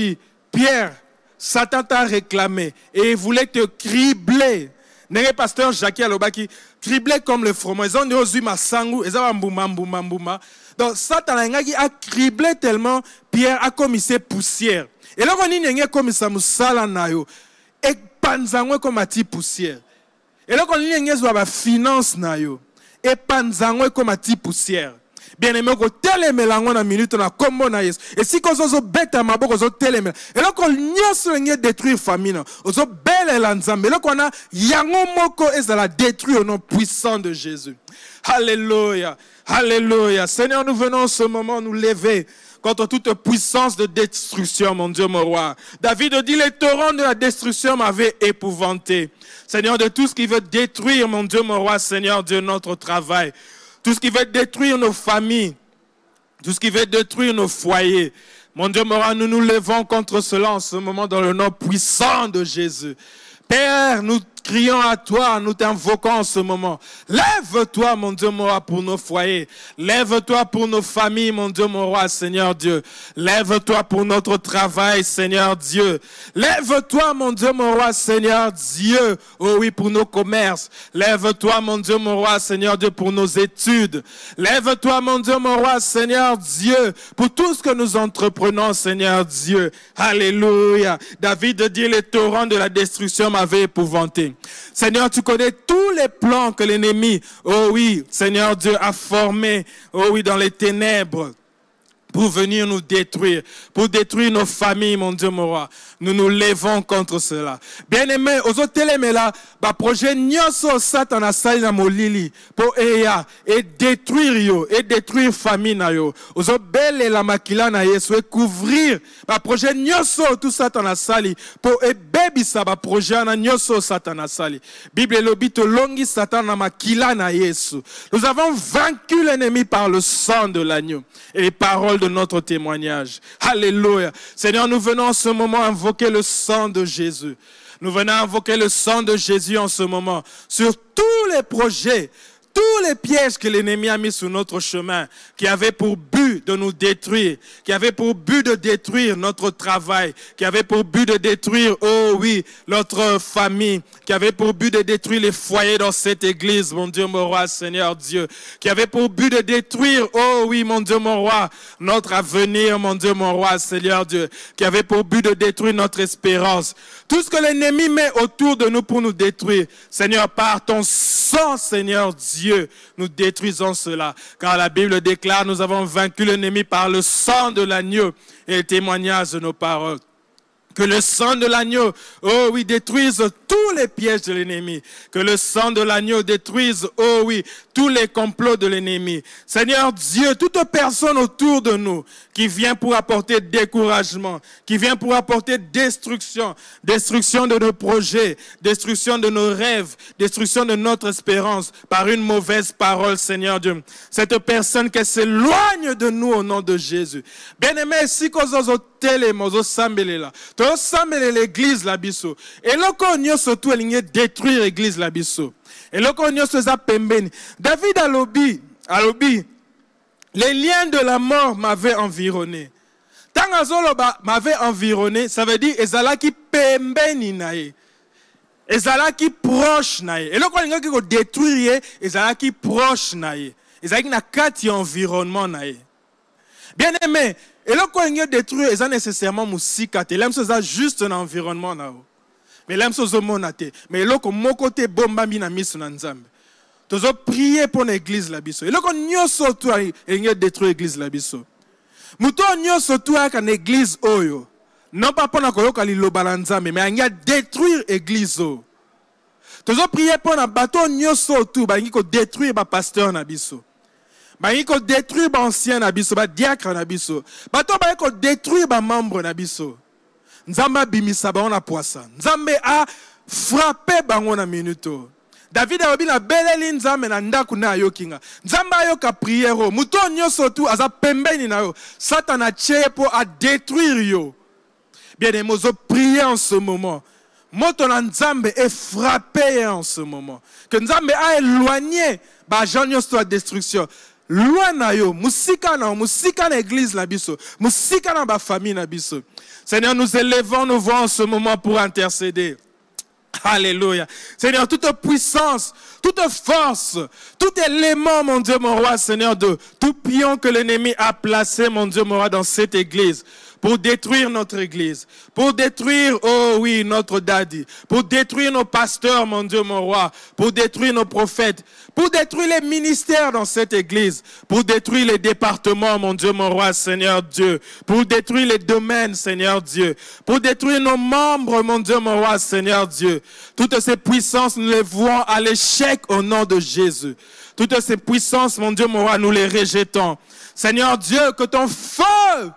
Pierre, Satan t'a réclamé et il voulait te cribler. Nengaye pasteur Jacques Alobaki cribler comme le froment. Ils ont dit aux ma sangu, ils ont mbouma. Donc Satan a criblé tellement Pierre a commis ses poussières. Et là on y a commis sa musala nayo. Et panzangwe comme ati poussière. Et là, quand on y a la finance na yo, et panzangwe comme ati poussière. Bien aimé, ko teleme lango na minute na kombo na Yesu. Et si ko zo beta maboko zo teleme. Et là, quand nyoso ngé détruire famille na, zo belle la nzambe. Et là, qu'on a yango moko ezala détruire au nom puissant de Jésus. Alléluia. Alléluia. Seigneur, nous venons en ce moment nous lever contre toute puissance de destruction, mon Dieu, mon roi. David dit, les torrents de la destruction m'avaient épouvanté. Seigneur, de tout ce qui veut détruire, mon Dieu, mon roi, Seigneur Dieu, notre travail. Tout ce qui veut détruire nos familles. Tout ce qui veut détruire nos foyers. Mon Dieu, mon roi, nous nous levons contre cela en ce moment dans le nom puissant de Jésus. Père, nous crions à toi, nous t'invoquons en ce moment. Lève-toi, mon Dieu, mon roi, pour nos foyers. Lève-toi pour nos familles, mon Dieu, mon roi, Seigneur Dieu. Lève-toi pour notre travail, Seigneur Dieu. Lève-toi, mon Dieu, mon roi, Seigneur Dieu. Oh oui, pour nos commerces. Lève-toi, mon Dieu, mon roi, Seigneur Dieu, pour nos études. Lève-toi, mon Dieu, mon roi, Seigneur Dieu, pour tout ce que nous entreprenons, Seigneur Dieu. Alléluia. David dit, les torrents de la destruction m'avaient épouvanté. Seigneur, tu connais tous les plans que l'ennemi, oh oui, Seigneur Dieu, a formés, oh oui, dans les ténèbres, pour venir nous détruire, pour détruire nos familles, mon Dieu, mon roi. Nous nous levons contre cela. Bien-aimé, aux autres téléméla, bah, projet nyoso Satan a sali na molili, pour eya, et détruire famille na yo. Aux autres belle la makila na yesu, et couvrir, bah, projet nyoso tout Satan a sali, pour e baby sa, bah, projet na nyoso Satan a sali. Bible lobito longi Satan na makila na yesu. Nous avons vaincu l'ennemi par le sang de l'agneau et les paroles de notre témoignage. Alléluia. Seigneur, nous venons en ce moment invoquer le sang de Jésus. Nous venons invoquer le sang de Jésus en ce moment sur tous les projets, tous les pièges que l'ennemi a mis sur notre chemin, qui avaient pour but de nous détruire, qui avaient pour but de détruire notre travail, qui avaient pour but de détruire, oh oui, notre famille, qui avaient pour but de détruire les foyers dans cette église, mon Dieu, mon roi, Seigneur Dieu, qui avaient pour but de détruire, oh oui, mon Dieu, mon roi, notre avenir, mon Dieu, mon roi, Seigneur Dieu, qui avaient pour but de détruire notre espérance. Tout ce que l'ennemi met autour de nous pour nous détruire, Seigneur, par ton sang, Seigneur Dieu, nous détruisons cela. Car la Bible déclare, nous avons vaincu l'ennemi par le sang de l'agneau et le témoignage de nos paroles. Que le sang de l'agneau, oh oui, détruise tous les pièges de l'ennemi. Que le sang de l'agneau détruise, oh oui, tous les complots de l'ennemi. Seigneur Dieu, toute personne autour de nous qui vient pour apporter découragement, qui vient pour apporter destruction, destruction de nos projets, destruction de nos rêves, destruction de notre espérance par une mauvaise parole, Seigneur Dieu. Cette personne qu'elle s'éloigne de nous au nom de Jésus. Bien-aimé, si qu'on l'église la biso. Et là qu'on y a surtout détruire l'église la biso. Et là qu'on y a ça pembeni. David alobi, les liens de la mort m'avaient environné. Tant azolo m'avait environné, ça veut dire ezala ki pembeni nae. Ezala ki proche nae. Et là qu'on y a qui détruire, ezala ki proche nae. Ezala ki na kati environnement nae. Bien aimé, Et là, quand il détruit, c'est nécessairement musika. L'aime ça juste un environnement là. Mais l'aime ça monate. Mais là, quand mon côté bomba mina mis sur nzambe. Tu dois prier pour l'église là biso. Et là, quand nous surtout il détruit l'église là biso. Muto nous surtout avec une église oyo. Non pas pour nakoyo kali lobala nzambe, mais il détruire l'église o. Tu dois prier pour un bateau nous surtout, bah il faut détruire ba pasteur na biso. Bah il faut détruire ba ancien na biso, ba diacre na biso. Bateau bah il faut détruire ba membre na biso. Nzamba bimisa ba on a poisson. Nzambe a frappé bango na minuto. David a obina beleli nzambe na ndaku na yokinga. Nzamba ayoka prière. Muto nyonso tu aza pembeni na yo. Satan a tché pour a détruire yo. Bien aimé, nous prier en ce moment. Moto na nzambe est frappé en ce moment. Que nzambe a éloigné ba janyo sur la destruction. Loin na yo, musika na église na biso, musika na ba famille na biso. Seigneur, nous élevons nos voix en ce moment pour intercéder. Alléluia. Seigneur, toute puissance, toute force, tout élément, mon Dieu, mon roi, Seigneur, de tout pion que l'ennemi a placé, mon Dieu, mon roi, dans cette église, pour détruire notre église, pour détruire, oh oui, notre daddy, pour détruire nos pasteurs, mon Dieu, mon roi, pour détruire nos prophètes, pour détruire les ministères dans cette église, pour détruire les départements, mon Dieu, mon roi, Seigneur Dieu, pour détruire les domaines, Seigneur Dieu, pour détruire nos membres, mon Dieu, mon roi, Seigneur Dieu. Toutes ces puissances, nous les voyons à l'échec au nom de Jésus. Toutes ces puissances, mon Dieu, mon roi, nous les rejetons. Seigneur Dieu, que ton feu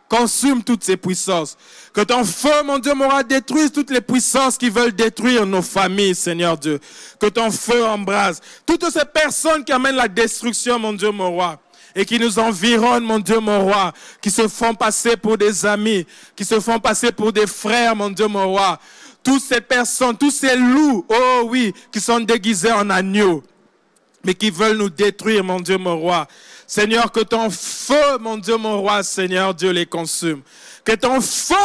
consume toutes ces puissances. Que ton feu, mon Dieu, mon roi, détruise toutes les puissances qui veulent détruire nos familles, Seigneur Dieu. Que ton feu embrase toutes ces personnes qui amènent la destruction, mon Dieu, mon roi, et qui nous environnent, mon Dieu, mon roi, qui se font passer pour des amis, qui se font passer pour des frères, mon Dieu, mon roi. Toutes ces personnes, tous ces loups, oh oui, qui sont déguisés en agneaux, mais qui veulent nous détruire, mon Dieu, mon roi. Seigneur, que ton feu, mon Dieu, mon roi, Seigneur Dieu, les consume. Que ton feu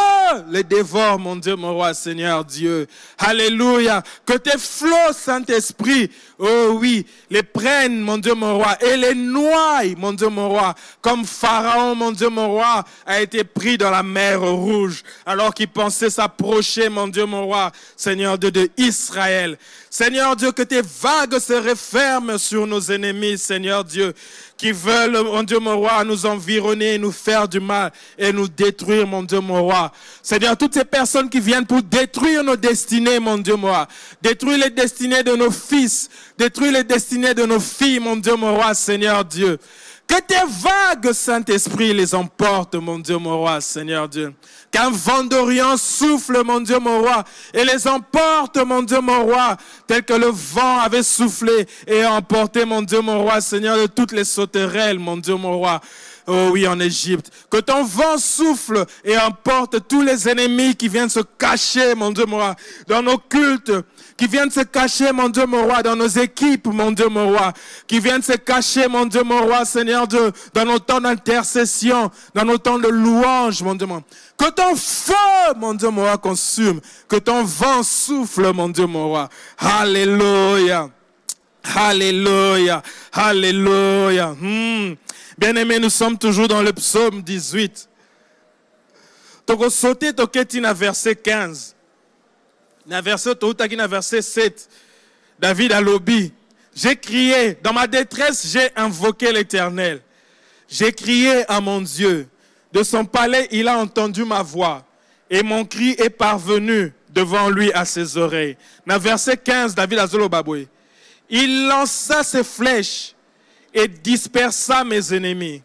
les dévore, mon Dieu, mon roi, Seigneur Dieu. Alléluia. Que tes flots, Saint-Esprit, oh oui, les prennent, mon Dieu, mon roi, et les noient, mon Dieu, mon roi. Comme Pharaon, mon Dieu, mon roi, a été pris dans la mer Rouge, alors qu'il pensait s'approcher, mon Dieu, mon roi, Seigneur Dieu de Israël. Seigneur Dieu, que tes vagues se referment sur nos ennemis, Seigneur Dieu, qui veulent, mon Dieu, mon roi, nous environner, nous faire du mal et nous détruire, mon Dieu, mon roi. Seigneur, toutes ces personnes qui viennent pour détruire nos destinées, mon Dieu, mon roi, détruire les destinées de nos fils, détruire les destinées de nos filles, mon Dieu, mon roi, Seigneur Dieu. Que tes vagues, Saint-Esprit, les emportent, mon Dieu, mon roi, Seigneur Dieu. Qu'un vent d'Orient souffle, mon Dieu, mon roi, et les emporte, mon Dieu, mon roi, tel que le vent avait soufflé et emporté, mon Dieu, mon roi, Seigneur, de toutes les sauterelles, mon Dieu, mon roi. Oh oui, en Égypte. Que ton vent souffle et emporte tous les ennemis qui viennent se cacher, mon Dieu, mon roi, dans nos cultes, qui viennent se cacher, mon Dieu, mon roi, dans nos équipes, mon Dieu, mon roi, qui viennent se cacher, mon Dieu, mon roi, Seigneur Dieu, dans nos temps d'intercession, dans nos temps de louange, mon Dieu, mon roi. Que ton feu, mon Dieu, mon roi, consume, que ton vent souffle, mon Dieu, mon roi. Alléluia. Alléluia. Alléluia. Bien-aimés, nous sommes toujours dans le psaume 18. Toko sauté toketi na verset 15. Na verset 7. David a lobby. J'ai crié, dans ma détresse, j'ai invoqué l'Éternel. J'ai crié à mon Dieu. De son palais, il a entendu ma voix. Et mon cri est parvenu devant lui à ses oreilles. Na verset 15, David a zolo baboué. Il lança ses flèches et dispersa mes ennemis.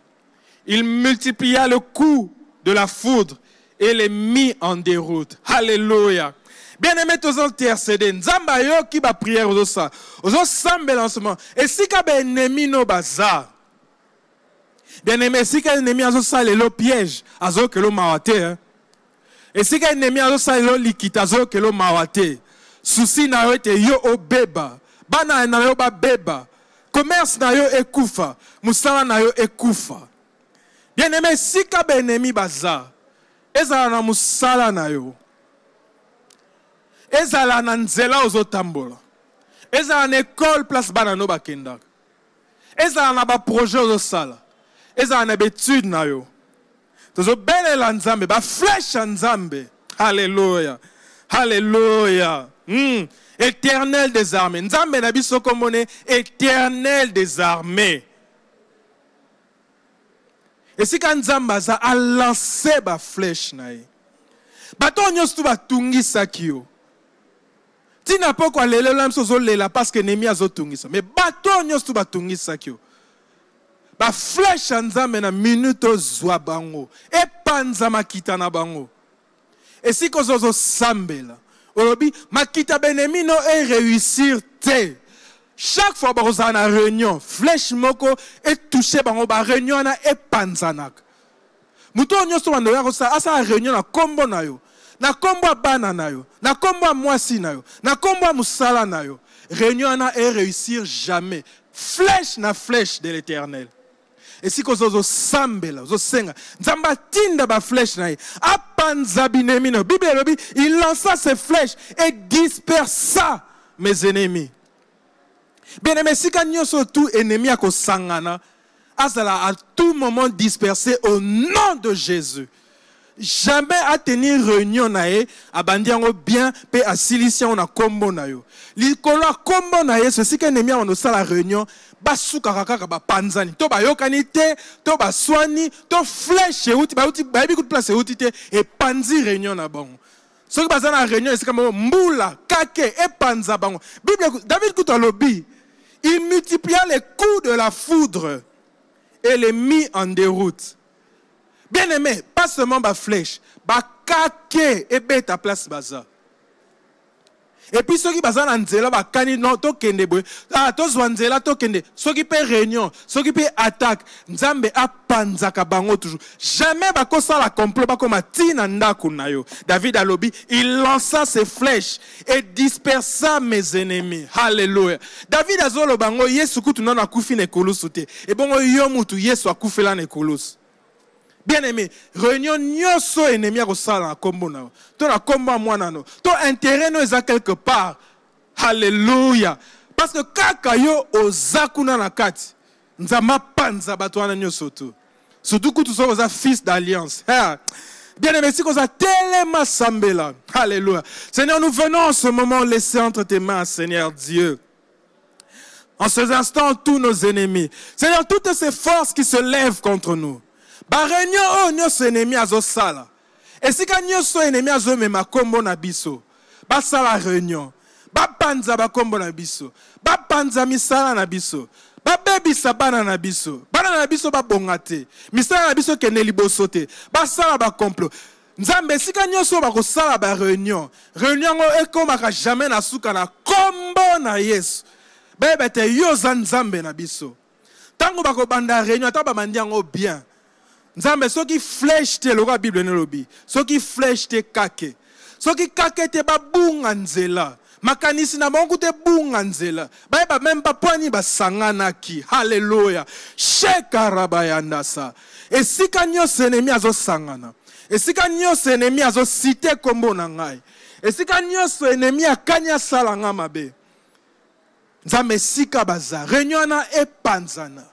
Il multiplia le coup de la foudre et les mit en déroute. Alléluia. Bien-aimés, tous intercédés. Nzamba yo qui ba prière aux ça. Aux sambe lancement. Et si ka ba ennemi no bazar. Bien-aimés, si ka ennemi azo ça le piège, azo que lo mawate. Et si ka ennemi azo ça le likita, azo que lo mawate. Souci na yo te yo obeba. Bana na yo ba beba. Commerce na yo ekufa, musala na yo ekufa. Bien aimé, si ka be ennemi baza, ezala na musala na yo, ezala na nzela ozotambola, ezala na école place bana no bakenda, ezala na ba projet ozosala, ezala na étude na yo. tozobelela nzambe ba flèche nzambe. Alléluia. Alléluia. Éternel des armées. Nzambe na biso komone éternel des armées. Et si quand Nzambe a lancé ba flèche nae. Bato nyos tu ba tungi sakio. Ti na poko lele lam sozo lela parce que nemi azo tungi sa. Mais bato nyos tu ba tungi sakio. Ba flèche Nzambe na minuto zwa bango. E panza makita na bango. Et si kozo sambela. Olobi makita benemi no e réussir te. Chaque fois que vous avez une réunion, flèche moko est touché par une réunion et panzanak. Muto nyoso wandoya kosa asa réunion na kombo na yo. Na kombo bana na yo. Na kombo mwasi na yo. Na kombo musala na yo. Réunion na et réussir jamais. Flèche na flèche de l'Éternel. Et si kozo sambela, zo senga, nzamba tinda ba flèche na ye. Apanza binemino. Bible lobi, il lança ses flèches et dispersa mes ennemis. Bien aimé, si quand nous sommes tous ennemis à Kosangana, à tout moment dispersé au nom de Jésus. Jamais à tenir réunion nae, à bandiango bien, pe à silicia on a combo na yo. L'ikola combo na ye, ceci qu'un ennemi on a la réunion, basu kakaka ba panzani, to ba yokanite, to ba swani, to flèche outi, ba bi coup de place outi et panzi réunion na bon. Ce qui bazana réunion, c'est comme mbula, kake et panza bango. Bible David Kouta lobby. Il multiplia les coups de la foudre et les mit en déroute. Bien aimé, pas seulement ma flèche, ma kake et bête place baza. Et puis ceux qui basent en nzela, ba kani non to kende boy. Ah to zwanzela to kende. Ceux qui paient réunion, ceux qui paient attaque, nzambe a panzaka bango toujours. Jamais ba kosa la complot ba comme tina ndaku na yo. David alobi, il lança ses flèches et dispersa mes ennemis. Alléluia. David azolo bango Yesu kutu na kufi ne kolosu te. Et bongo yo mutu Yesu akufi la ne kolosu. Bien aimé, réunion nyoso ennemi à sala kombo na. To na kombo mwana no. To intérêt no eza quelque part. Alléluia. Parce que kaka yo ozakuna na kati. Nzama panza batwana nyoso to. Surtout que tu sois un fils d'alliance. Bien aimé, si vous avez tellement sambela. Alléluia. Seigneur, nous venons en ce moment laisser entre tes mains, Seigneur Dieu. En ces instants, tous nos ennemis. Seigneur, toutes ces forces qui se lèvent contre nous. Ba réunion oh nyoso ennemi azo sala. Et si ka nyoso ennemi azo mema kombo na biso. Ba sala réunion. Ba panza ba kombo na biso. Ba panza misala na biso. Ba bebi sabana na biso. Bana na biso ba bongate. Misala na biso kene liboso te. Ba sala ba complot. Nzambe si ka nyoso ba ko sala ba réunion. Réunion ngo ekomaka jamais na suka na kombo na Yesu. Bebe te yoza nzambe na biso. Tango ba ko banda réunion ta ba mandiango bien. Nzambe so ki flèche te loka Bible ne lobi. So ki flèche te kake. So ki kake te ba bunga nzela. Makanisi na mongu te bunga nzela. Ba eba même pas poani ba sangana ki. Alléluia. Shekarabayanda sa. Et si kanyo senemi azo sangana. Et si kanyo senemi azo cité kombo na ngai. Et si kanyo senemi akanya salanga mabe. Nzambe sika baza. Réunion na epanzana.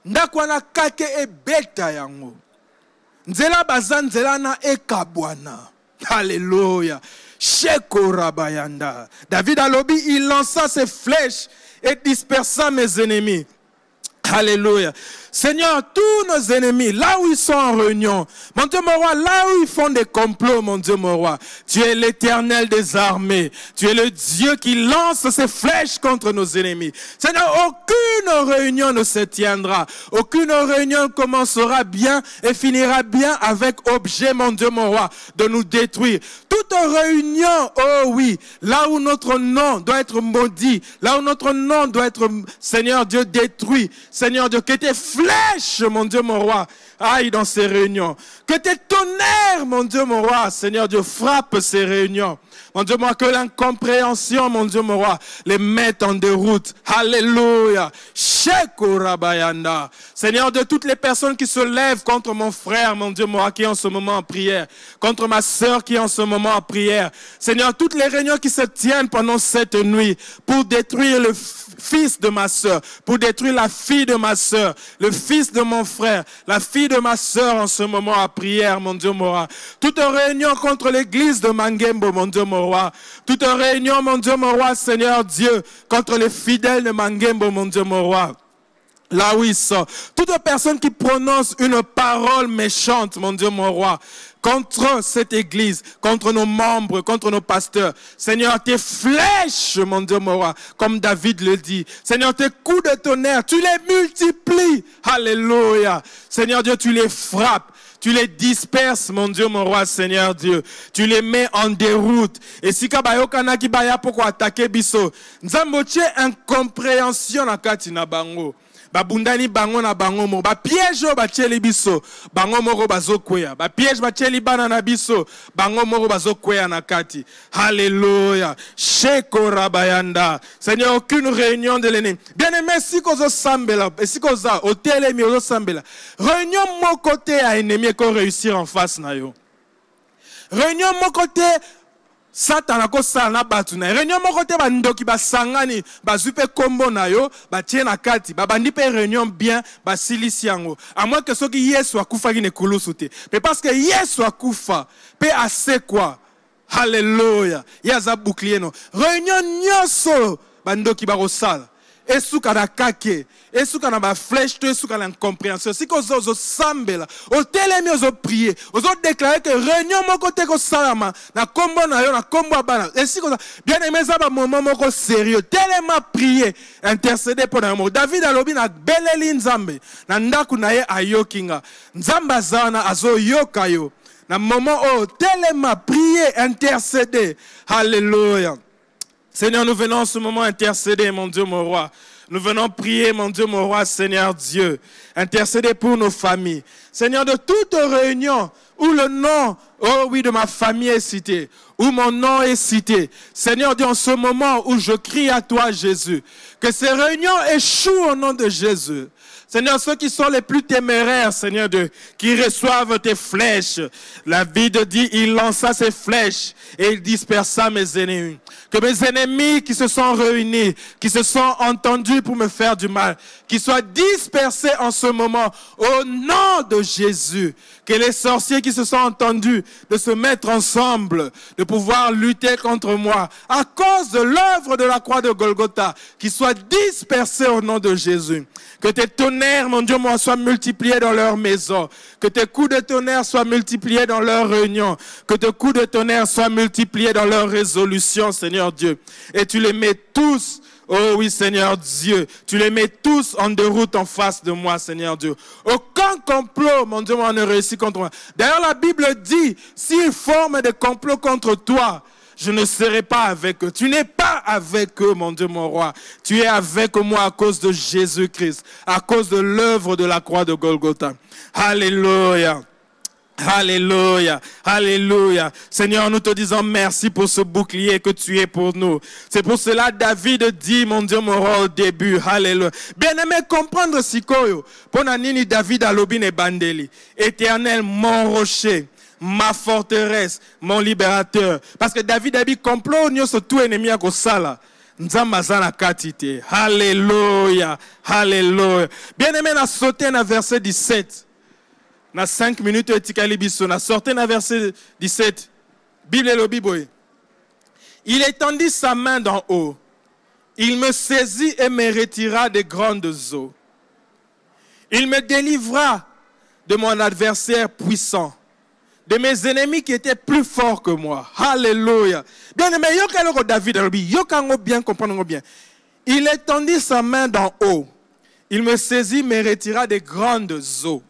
Ndakwana kake e beta yango. Nzela bazan nzela na ekabwana. Alléluia. Sheko rabayanda. David alobi, il lança ses flèches et dispersa mes ennemis. Alléluia. Seigneur, tous nos ennemis, là où ils sont en réunion, mon Dieu mon roi, là où ils font des complots, mon Dieu mon roi, tu es l'Éternel des armées. Tu es le Dieu qui lance ses flèches contre nos ennemis. Seigneur, aucune réunion ne se tiendra. Aucune réunion commencera bien et finira bien avec objet, mon Dieu mon roi, de nous détruire. Toute réunion, oh oui, là où notre nom doit être maudit, là où notre nom doit être, Seigneur Dieu, détruit. Seigneur Dieu, que tes flèches, mon Dieu, mon roi, aillent dans ces réunions. Que tes tonnerres, mon Dieu, mon roi, Seigneur Dieu, frappent ces réunions. Mon Dieu, mon roi, que l'incompréhension, mon Dieu, mon roi, les mette en déroute. Alléluia. Shekorabayanda. Seigneur Dieu, toutes les personnes qui se lèvent contre mon frère, mon Dieu, mon roi, qui est en ce moment en prière, contre ma sœur qui est en ce moment en prière. Seigneur, toutes les réunions qui se tiennent pendant cette nuit pour détruire le fils de ma sœur, pour détruire la fille de ma sœur, le fils de mon frère, la fille de ma sœur en ce moment à prière, mon Dieu, mon roi. Toute réunion contre l'église de Mangembo, mon Dieu, mon roi. Toute réunion, mon Dieu, mon roi, Seigneur Dieu, contre les fidèles de Mangembo, mon Dieu, mon roi. Là où ils sont. Toute personne qui prononce une parole méchante, mon Dieu, mon roi, contre cette église, contre nos membres, contre nos pasteurs. Seigneur, tes flèches, mon Dieu, mon roi, comme David le dit. Seigneur, tes coups de tonnerre, tu les multiplies. Alléluia. Seigneur Dieu, tu les frappes. Tu les disperses, mon Dieu, mon roi, Seigneur Dieu. Tu les mets en déroute. Et si kabayo kanaki baya poko attaquer biso. Nzamboche incompréhension na kati na bango. Ba bundani bango na bango mo. Ba piège ba tcheli biso. Bango moko bazo kweya. Ba piège ba tcheli bana na biso. Bango moko bazo kweya na kati. Alléluia. Sheko rabayanda. Seigneur, aucune réunion de l'ennemi. Bien aimé, si kozo sambela, si koza, hôtel mi ozo sambela. Réunion mon côté à ennemi qu'on réussir en face na yo. Réunion mon côté Satan ko sala batu na réunion mon côté bandoki ba sangani ba zupe kombo na yo ba tie na kati ba bandi pe réunion bien ba silisi yango à moins que soki Yesu akufa ki ne kulusu te mais parce que Yesu akufa pe assez quoi. Alléluia. Yaza bouclier no réunion nyoso bandoki ba kosala esuka na kake esuka na ba flèche to esuka na incompréhension si ko zo sambela o telemi ozo prier ozo déclarer que réunion moko te ko salama na kombo na yo na kombo bana et si ko bien aimé ça ba moment moko sérieux tellement prier intercéder pour un mot David alobi na beleli nzambe na ndaku na ye ayokinga nzamba zana azo yoka yo na moment oh tellement prier intercéder. Alléluia. Seigneur, nous venons en ce moment intercéder, mon Dieu, mon roi. Nous venons prier, mon Dieu, mon roi, Seigneur Dieu. Intercéder pour nos familles. Seigneur, de toute réunion où le nom, oh oui, de ma famille est cité, où mon nom est cité. Seigneur Dieu, en ce moment où je crie à toi, Jésus, que ces réunions échouent au nom de Jésus. Seigneur, ceux qui sont les plus téméraires, Seigneur Dieu, qui reçoivent tes flèches. La Bible dit, il lança ses flèches et il dispersa mes ennemis. Que mes ennemis qui se sont réunis, qui se sont entendus pour me faire du mal, qui soient dispersés en ce moment au nom de Jésus. Que les sorciers qui se sont entendus de se mettre ensemble, de pouvoir lutter contre moi, à cause de l'œuvre de la croix de Golgotha, qui soient dispersés au nom de Jésus. Que tes tonnerres, mon Dieu, moi, soient multipliés dans leur maison. Que tes coups de tonnerre soient multipliés dans leur réunion. Que tes coups de tonnerre soient multipliés dans leur résolution, Seigneur Dieu. Et tu les mets tous, oh oui, Seigneur Dieu, tu les mets tous en déroute en face de moi, Seigneur Dieu. Aucun complot, mon Dieu, moi, ne réussit contre moi. D'ailleurs, la Bible dit, s'ils forment des complots contre toi, je ne serai pas avec eux. Tu n'es pas avec eux, mon Dieu, mon roi. Tu es avec moi à cause de Jésus-Christ, à cause de l'œuvre de la croix de Golgotha. Alléluia. Alléluia, alléluia. Seigneur, nous te disons merci pour ce bouclier que tu es pour nous. C'est pour cela David dit, mon Dieu, mon roi, au début. Alléluia. Bien-aimé, comprendre sikoyo. Ponanini David alobine et bandeli. Éternel, mon rocher, ma forteresse, mon libérateur. Parce que David a dit complot, nous sommes tous ennemis à Kosala. Nzambazana katite. Alléluia, alléluia. Bien-aimé, on a sauté dans verset 17. Na 5 minutes etikali biso na sortez na verset 17. Bible le Bible. Il étendit sa main d'en haut. Il me saisit et me retira des grandes eaux. Il me délivra de mon adversaire puissant, de mes ennemis qui étaient plus forts que moi. Alléluia. Bien aimé, yokaloko David alobi, yokango bien comprendre bien. Il étendit sa main d'en haut. Il me saisit, me retira des grandes eaux.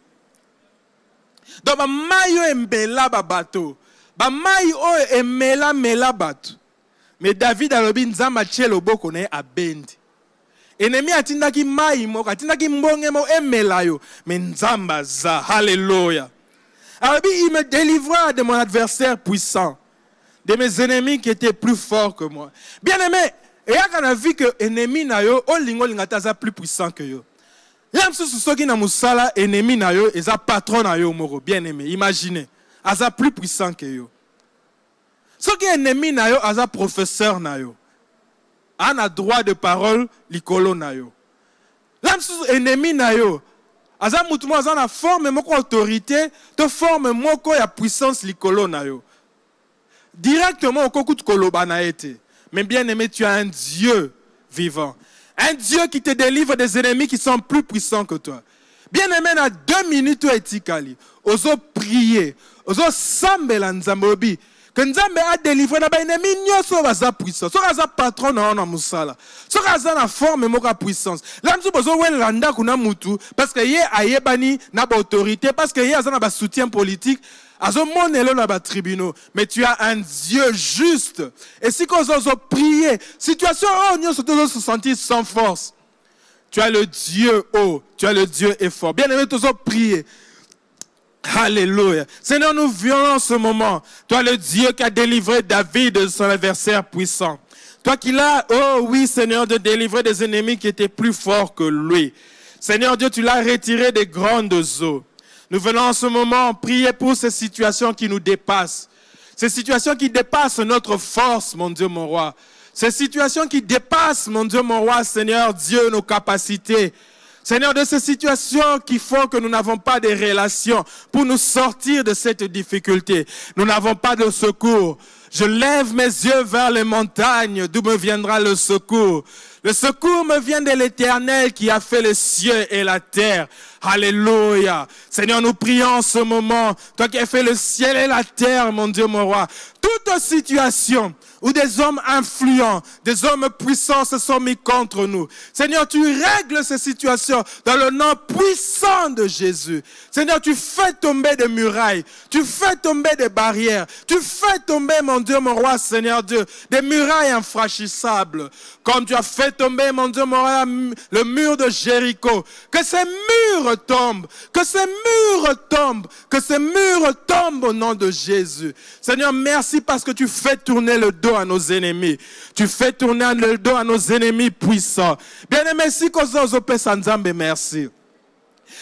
Donc, mayo embela babato. Ba mayo emela mela bato. Mais David alobi nzamba chelo boko na abendi. Ennemi atindaki mai moko, atindaki mbonge mo emela yo. Mais nzamba za. Alléluia. Alobi il me délivra de mon adversaire puissant, de mes ennemis qui étaient plus forts que moi. Bien aimé, et ya kana vu que ennemi na yo olingo lingataza plus puissant que yo. Yam sou soki na musala ennemi na yo eza patron na yo moko bien aimé. Imaginez, aza plus puissant que yo. Soki ennemi na yo aza professeur na yo. a droit de parole likolo na yo. Là ennemi na yo. Aza mutumo aza na forme moko autorité, te forme moko ya puissance likolo na yo. Directement au kokut koloba na ete. Mais bien aimé, tu as un Dieu vivant. Un Dieu qui te délivre des ennemis qui sont plus puissants que toi. Bien aimé, dans 2 minutes, etikali. Ozo prier. Ozo sambela nzambobi. Que Nzambe a délivré na ba ennemi nyoso baza puissance. So kaza patron na musala. So kaza na forme moka puissance. Là nous bozo wen landa kuna mutu parce que ye ayebani na ba autorité parce que ye azana ba soutien politique. Azo monelo na ba tribunaux. Mais tu as un Dieu juste. Et si qu'on ozo prier, situation oh nyoso tozo se sentir sans force. Tu as le Dieu haut, tu as le Dieu effort. Bien aimé tozo prier. Alléluia. Seigneur, nous venons en ce moment. Toi, le Dieu qui a délivré David de son adversaire puissant. Toi qui l'as, oh oui, Seigneur, de délivrer des ennemis qui étaient plus forts que lui. Seigneur Dieu, tu l'as retiré des grandes eaux. Nous venons en ce moment prier pour ces situations qui nous dépassent. Ces situations qui dépassent notre force, mon Dieu, mon roi. Ces situations qui dépassent, mon Dieu, mon roi, Seigneur Dieu, nos capacités. Seigneur, de ces situations qui font que nous n'avons pas de relations pour nous sortir de cette difficulté. Nous n'avons pas de secours. Je lève mes yeux vers les montagnes, d'où me viendra le secours. Le secours me vient de l'Éternel qui a fait les cieux et la terre. Alléluia. Seigneur, nous prions en ce moment. Toi qui as fait le ciel et la terre, mon Dieu, mon roi. Toute situation où des hommes influents, des hommes puissants se sont mis contre nous. Seigneur, tu règles ces situations dans le nom puissant de Jésus. Seigneur, tu fais tomber des murailles. Tu fais tomber des barrières. Tu fais tomber, mon Dieu, mon roi, Seigneur Dieu, des murailles infranchissables. Comme tu as fait tomber, mon Dieu, mon roi, le mur de Jéricho. Que ces murs tombent. Que ces murs tombent. Que ces murs tombent au nom de Jésus. Seigneur, merci parce que tu fais tourner le dos à nos ennemis. Tu fais tourner le dos à nos ennemis puissants. Bien-aimé, si Kozo Sanzambe, merci.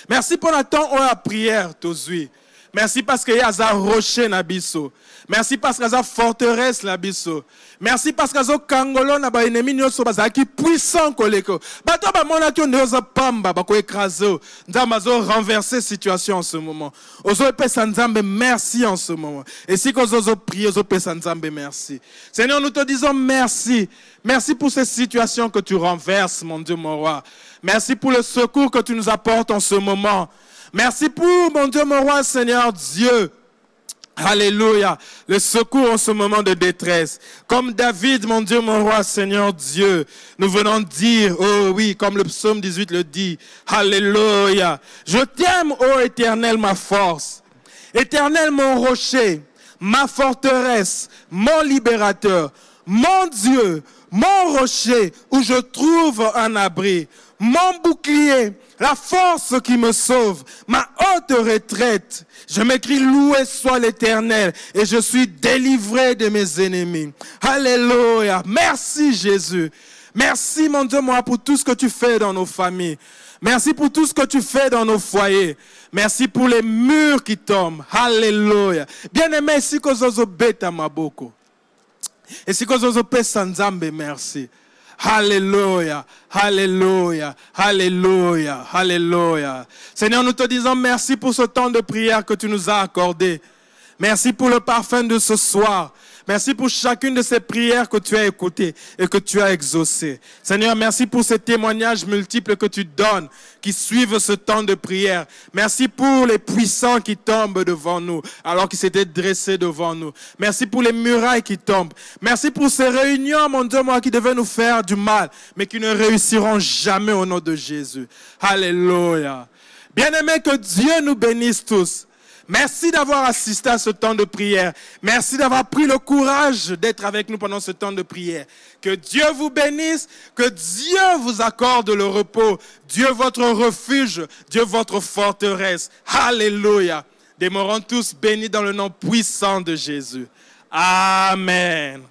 Merci pour la temps où la prière, Tozui. Merci parce qu'il y a un rocher nabiso. Merci parce qu'il y a une forteresse nabiso. Merci parce qu'il y a un kangolo na ba ennemi nyoso bazaki puissant koleko. Bato ba mona ki ndoza pamba ba ko écraser. Nzambazo renverser situation en ce moment. Ozo pesa Nzambe merci en ce moment. Et si qu'on ozo prier ozo pesa Nzambe merci. Seigneur, nous te disons merci. Merci pour ces situations que tu renverses, mon Dieu, mon roi. Merci pour le secours que tu nous apportes en ce moment. Merci pour, mon Dieu, mon roi, Seigneur Dieu. Alléluia. Le secours en ce moment de détresse. Comme David, mon Dieu, mon roi, Seigneur Dieu. Nous venons dire, oh oui, comme le psaume 18 le dit. Alléluia. Je t'aime, ô Éternel, ma force. Éternel, mon rocher, ma forteresse, mon libérateur, mon Dieu, mon rocher où je trouve un abri, mon bouclier, la force qui me sauve, ma haute retraite. Je m'écris, loué soit l'Éternel, et je suis délivré de mes ennemis. Alléluia. Merci Jésus. Merci mon Dieu, moi, pour tout ce que tu fais dans nos familles. Merci pour tout ce que tu fais dans nos foyers. Merci pour les murs qui tombent. Alléluia. Bien-aimé, si kozozo beta maboko. Et si kozozo pesa Nzambe, merci. Alléluia, alléluia, alléluia, alléluia. Seigneur, nous te disons merci pour ce temps de prière que tu nous as accordé. Merci pour le parfum de ce soir. Merci pour chacune de ces prières que tu as écoutées et que tu as exaucées. Seigneur, merci pour ces témoignages multiples que tu donnes, qui suivent ce temps de prière. Merci pour les puissants qui tombent devant nous, alors qu'ils s'étaient dressés devant nous. Merci pour les murailles qui tombent. Merci pour ces réunions, mon Dieu, moi, qui devaient nous faire du mal, mais qui ne réussiront jamais au nom de Jésus. Alléluia. Bien-aimés, que Dieu nous bénisse tous. Merci d'avoir assisté à ce temps de prière. Merci d'avoir pris le courage d'être avec nous pendant ce temps de prière. Que Dieu vous bénisse, que Dieu vous accorde le repos. Dieu votre refuge, Dieu votre forteresse. Alléluia. Demeurons tous bénis dans le nom puissant de Jésus. Amen.